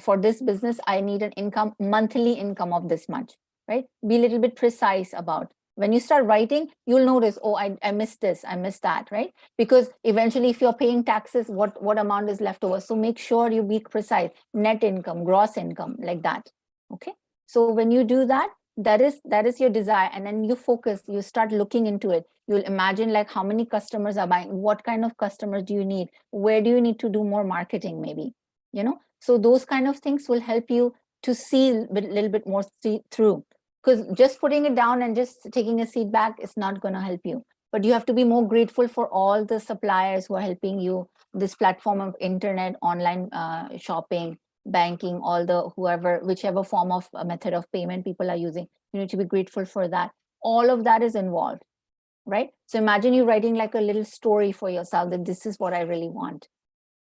for this business, I need an monthly income of this much, right? Be a little bit precise about. When you start writing, you'll notice, oh, I missed this, I missed that, right? Because eventually, if you're paying taxes, what amount is left over? So make sure you be precise. Net income, gross income, like that. Okay. So when you do that, that is your desire, and then you focus, you start looking into it. You'll imagine like how many customers are buying, what kind of customers do you need, where do you need to do more marketing, maybe, so those kind of things will help you to see a little bit more through. Because just putting it down and just taking a seat back is not going to help you. But you have to be more grateful for all the suppliers who are helping you, this platform of internet, online shopping, banking, whichever form of method of payment people are using. You need to be grateful for that. All of that is involved, right? So imagine you writing like a little story for yourself that this is what I really want.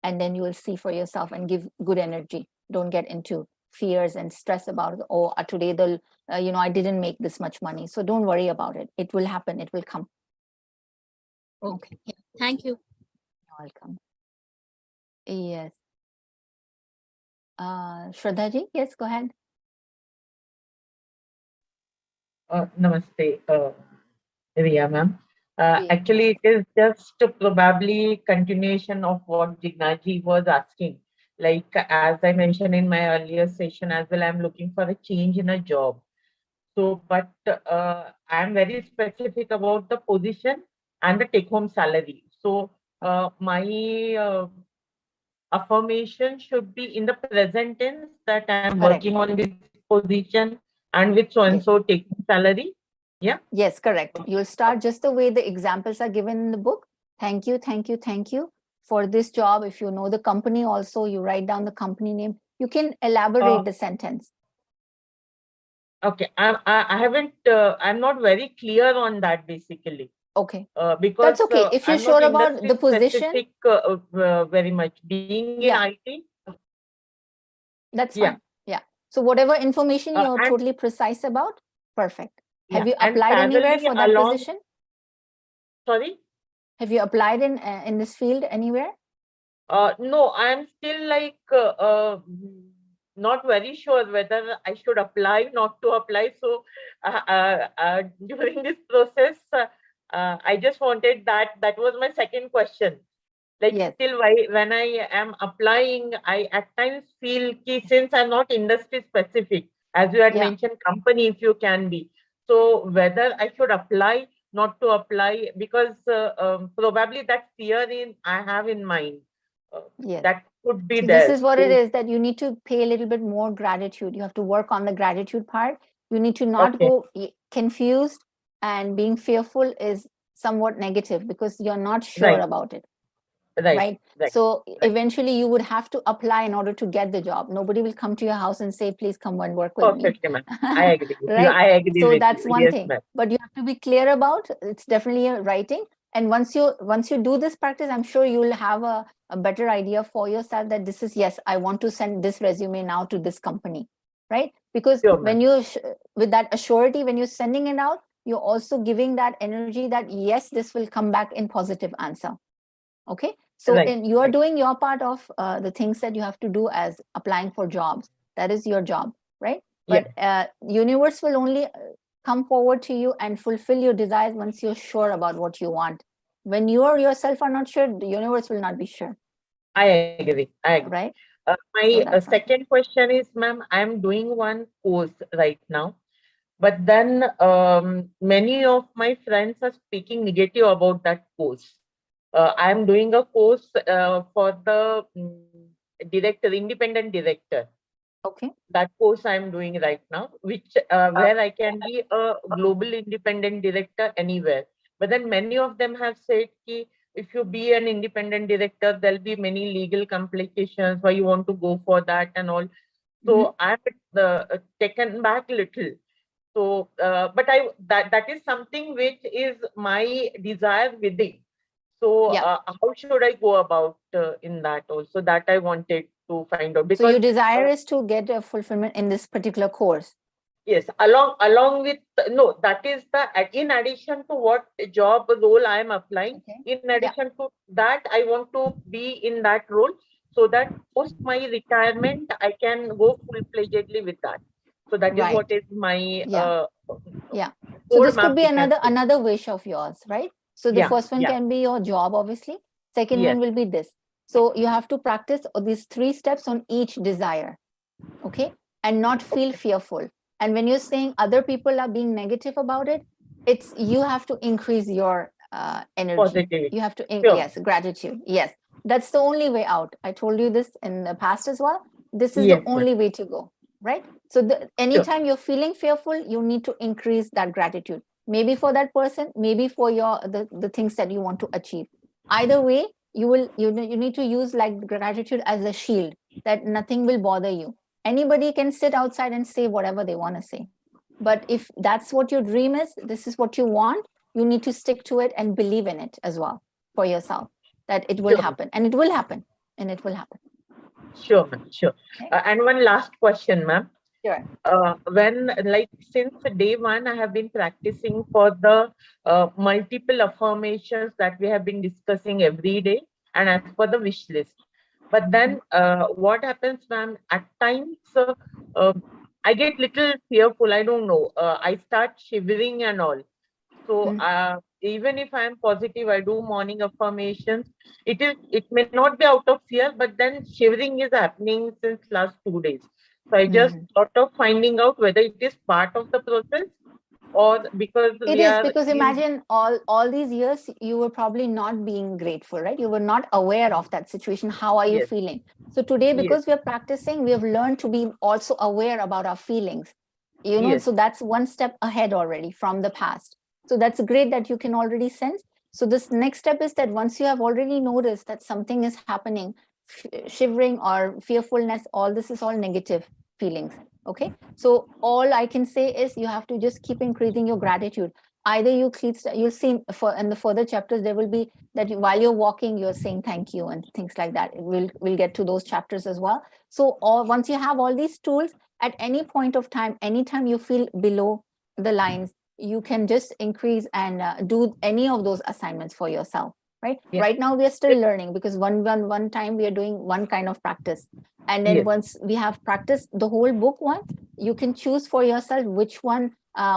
And then you will see for yourself and give good energy. Don't get into fears and stress about, today I didn't make this much money. So don't worry about it. It will happen. It will come. Okay. Yeah. Thank you. You're welcome. Yes. Shraddha-ji, yes, go ahead. Namaste, Riya ma'am. Yes. Actually, it is just probably continuation of what Jignaji was asking. Like, as I mentioned in my earlier session as well, I'm looking for a change in a job. So, but I'm very specific about the position and the take-home salary. So, my affirmation should be in the present tense that I'm Correct. working on this position and with so-and-so taking salary. Yeah. Yes, correct. You'll start just the way the examples are given in the book. Thank you for this job. If you know the company also, you write down the company name. You can elaborate the sentence. Okay. I haven't, I'm not very clear on that basically. Okay. Because that's okay. If you're I'm sure not about the position. specific, very much. Being in IT. That's fine. Yeah. So whatever information you're and, totally precise about, perfect. Have yeah, you applied anywhere for that position? Sorry? Have you applied in this field anywhere? No, I'm still like not very sure whether I should apply, not to apply. So during this process, I just wanted that was my second question. Like, yes. Still when I am applying, I at times feel since I'm not industry specific, as you had mentioned, company if you can be. So whether I should apply, not to apply, because probably that fear I have in mind. Yes. That could be See, there. This is what it is, that you need to pay a little bit more gratitude. You have to work on the gratitude part. You need to not go confused, and being fearful is somewhat negative because you're not sure about it. Right. So eventually you would have to apply in order to get the job. Nobody will come to your house and say, please come and work with me. I agree. Right? I agree. So with that's you. one Yes, thing. But you have to be clear about it's definitely a writing. And once you do this practice, I'm sure you'll have a better idea for yourself that this is, yes, I want to send this resume now to this company. Right? Because when you, with that assurity, when you're sending it out, you're also giving that energy that, yes, this will come back in positive answer. Okay. So you are doing your part of the things that you have to do as applying for jobs. That is your job, right? But universe will only come forward to you and fulfill your desires once you're sure about what you want. When you yourself are not sure, the universe will not be sure. I agree. Right? My second question is, ma'am, I'm doing one course right now. But then many of my friends are speaking negative about that course. I'm doing a course for the independent director. Okay. That course I'm doing right now, which where I can be a global independent director anywhere. But then many of them have said ki if you be an independent director, there'll be many legal complications. Why you want to go for that and all. So I'm taken back little. So, but that is something which is my desire within. So, Yeah. how should I go about in that also? That I wanted to find out, So because your desire is to get a fulfillment in this particular course. yes, along with no, that is the in addition to what job role I am applying. Okay. In addition to that, I want to be in that role so that post my retirement, I can go full-fledgedly with that. So that is what Right. is my Yeah. Yeah. So this could roadmap, be we can say. another wish of yours, right? So the Yeah, first one yeah, can be your job, obviously. Second yes, one will be this. So you have to practice these 3 steps on each desire, okay? And not feel fearful. And when you're saying other people are being negative about it, it's you have to increase your energy. positivity. You have to, Sure. yes, gratitude. Yes, that's the only way out. I told you this in the past as well. This is Yes, the only way to go, right? So anytime you're feeling fearful, you need to increase that gratitude. Maybe for that person, maybe for the things that you want to achieve. Either way, you need to use like gratitude as a shield, that nothing will bother you. Anybody can sit outside and say whatever they want to say. But if that's what your dream is, this is what you want, you need to stick to it and believe in it as well for yourself, that it will Sure. happen, and it will happen, and it will happen. Sure, ma'am. Sure. Okay. And one last question, ma'am. Sure. When, like, since day one, I have been practicing for the multiple affirmations that we have been discussing every day, and as per the wish list. But then, what happens, ma'am? At times, I get little fearful. I don't know. I start shivering and all. So even if I am positive, I do morning affirmations. It may not be out of fear, but then shivering is happening since last 2 days. So I just thought of finding out whether it is part of the process or because It we is, are because in. imagine all these years you were probably not being grateful, right? You were not aware of that situation. How are you Yes. feeling? So today, Yes. because we are practicing, we have learned to be also aware about our feelings. You know, Yes. so that's one step ahead already from the past. So that's great that you can already sense. So this next step is that once you have already noticed that something is happening, shivering or fearfulness, all this is all negative feelings. Okay, so all I can say is you have to just keep increasing your gratitude. Either you'll see in the further chapters, there will be that while you're walking, you're saying thank you and things like that. We'll get to those chapters as well. So once you have all these tools, at any point of time, anytime you feel below the lines, you can just increase and do any of those assignments for yourself, right? Yeah. Right now we are still learning, because one time we are doing one kind of practice, and then Yes. once we have practiced the whole book once, you can choose for yourself which one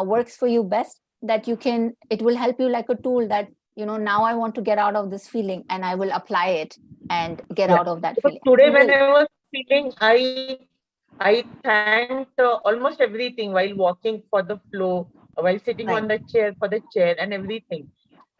works for you best, that it will help you like a tool that, now I want to get out of this feeling, and I will apply it and get out of that Because feeling. today when I was feeling, I thanked almost everything while walking for the flow, while sitting on the chair for the chair and everything.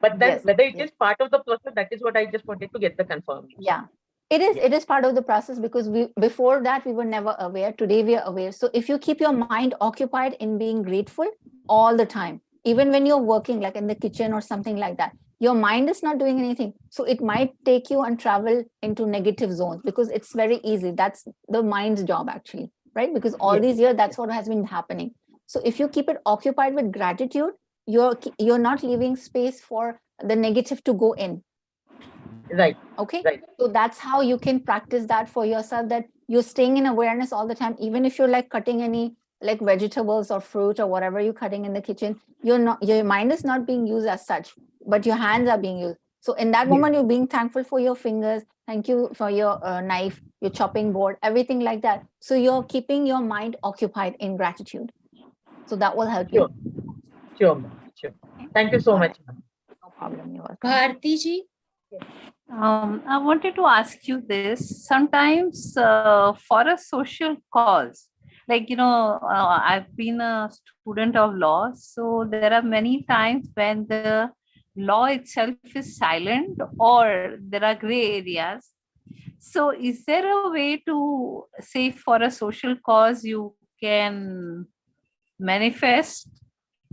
But then whether it is part of the process, that is what I just wanted to get the confirmation. Yeah, it is. It is part of the process, because before that we were never aware. Today we are aware. So if you keep your mind occupied in being grateful all the time, even when you're working, like in the kitchen or something like that, your mind is not doing anything. So it might take you and travel into negative zones, because it's very easy. That's the mind's job actually, right? Because all these years, that's what has been happening. So if you keep it occupied with gratitude, you're not leaving space for the negative to go in. Right. Okay. Right. So that's how you can practice that for yourself, that you're staying in awareness all the time. Even if you're like cutting any like vegetables or fruit or whatever you're cutting in the kitchen, your mind is not being used as such, but your hands are being used. So in that moment, you're being thankful for your fingers. Thank you for your knife, your chopping board, everything like that. So you're keeping your mind occupied in gratitude. So that will help you. Sure. Thank you so much. No problem. You're welcome. Bharti ji? I wanted to ask you this. Sometimes for a social cause, like, I've been a student of law, so there are many times when the law itself is silent or there are gray areas. So is there a way to say for a social cause you can manifest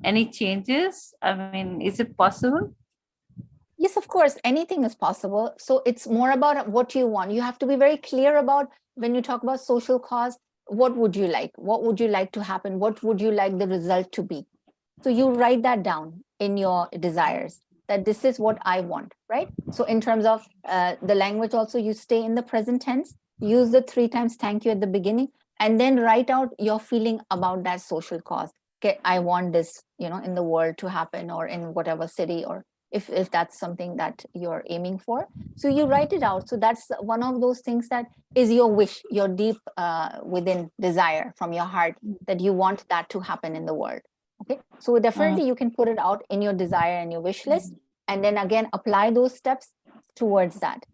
any changes? I mean, is it possible? Yes, of course, anything is possible. So it's more about what you want. You have to be very clear about when you talk about social cause, what would you like? What would you like to happen? What would you like the result to be? So you write that down in your desires, that this is what I want, right? So in terms of the language also, you stay in the present tense, use the 3 times thank you at the beginning, and then write out your feeling about that social cause. Okay, I want this, in the world to happen, or in whatever city, or if that's something that you're aiming for. So you write it out. So that's one of those things that is your wish, your deep within desire from your heart, that you want that to happen in the world. Okay, so definitely you can put it out in your desire and your wish list, and then again apply those steps towards that,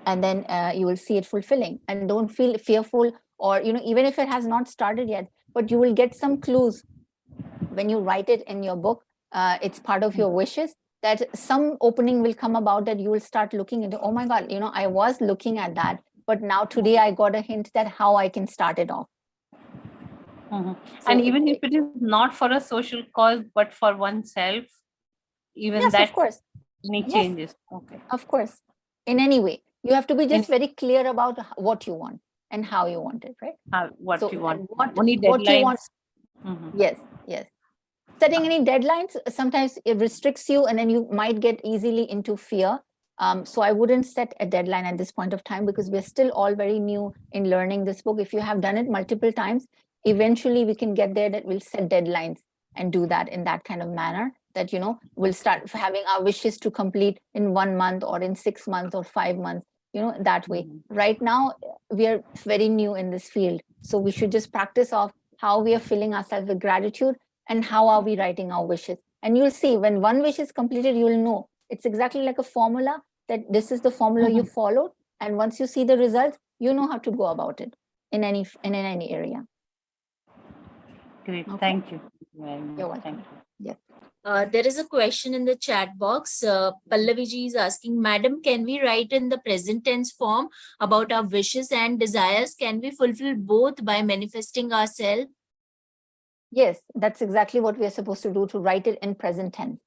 and then you will see it fulfilling. And don't feel fearful, or even if it has not started yet, but you will get some clues when you write it in your book. It's part of your wishes, that some opening will come about, that you will start looking into, oh my God, I was looking at that, but now today I got a hint that how I can start it off. So and even if it is not for a social cause, but for oneself, even yes, that, of course, any yes, changes. Okay. Of course, in any way, you have to be just very clear about what you want and how you want it, right? What you want. Only deadlines. What you want. Yes, yes. Setting any deadlines, sometimes it restricts you, and then you might get easily into fear. So I wouldn't set a deadline at this point of time, because we're still all very new in learning this book. If you have done it multiple times, eventually we can get there, that we'll set deadlines and do that in that kind of manner, that we'll start having our wishes to complete in 1 month, or in 6 months, or 5 months, that way. Right now we are very new in this field, so we should just practice of how we are filling ourselves with gratitude, and how are we writing our wishes. And you'll see, when one wish is completed, you'll know it's exactly like a formula, that this is the formula you followed, and once you see the result, you know how to go about it in any area. Great. Okay. Thank you. You're welcome. Thank you. Yes. There is a question in the chat box. Pallaviji is asking, Madam, can we write in the present tense form about our wishes and desires? Can we fulfill both by manifesting ourselves? Yes, that's exactly what we are supposed to do, to write it in present tense.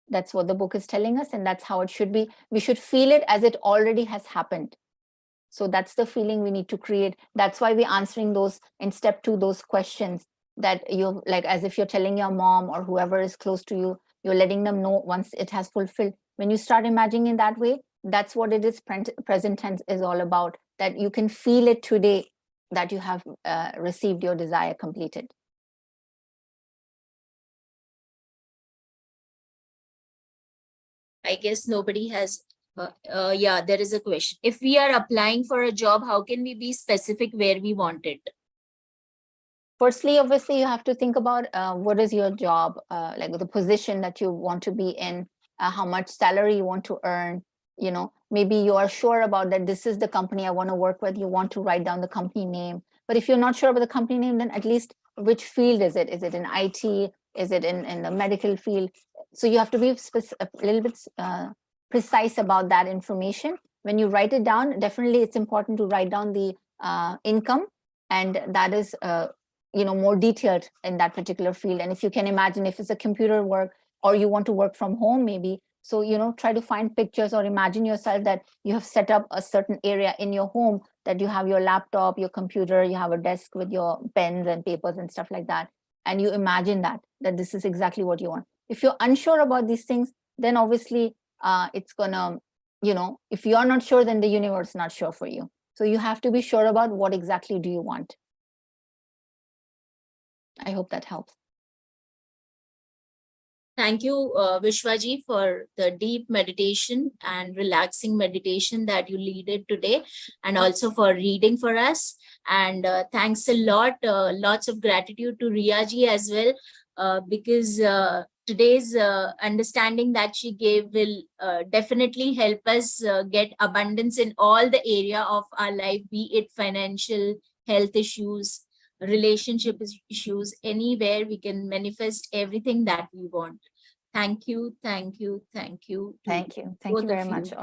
That's what the book is telling us, and that's how it should be. We should feel it as it already has happened. So that's the feeling we need to create. That's why we're answering those in step 2, those questions, that you're like, as if you're telling your mom or whoever is close to you, you're letting them know once it has fulfilled. When you start imagining in that way, that's what it is. Present tense is all about, that you can feel it today, that you have received your desire completed. I guess nobody has. Yeah, there is a question. If we are applying for a job, how can we be specific where we want it? Firstly, obviously, you have to think about what is your job, like the position that you want to be in, how much salary you want to earn. Maybe you are sure about that this is the company I want to work with. You want to write down the company name. But if you're not sure about the company name, then at least which field is it? Is it in IT? Is it in the medical field? So you have to be a little bit precise about that information. When you write it down, definitely it's important to write down the income, and that is more detailed in that particular field. And if you can imagine, if it's a computer work, or you want to work from home, maybe, so try to find pictures, or imagine yourself that you have set up a certain area in your home, that you have your laptop, your computer, you have a desk with your pens and papers and stuff like that, and you imagine that this is exactly what you want. If you're unsure about these things, then obviously it's gonna, if you're not sure, then the universe is not sure for you. So you have to be sure about what exactly do you want. I hope that helps. Thank you, Vishwaji, for the deep meditation and relaxing meditation that you leaded today, and also for reading for us. And thanks a lot. Lots of gratitude to Riyaji as well, because today's understanding that she gave will definitely help us get abundance in all the area of our life, be it financial, health issues, relationship issues. Anywhere we can manifest everything that we want. Thank you, thank you, thank you. Thank you very much.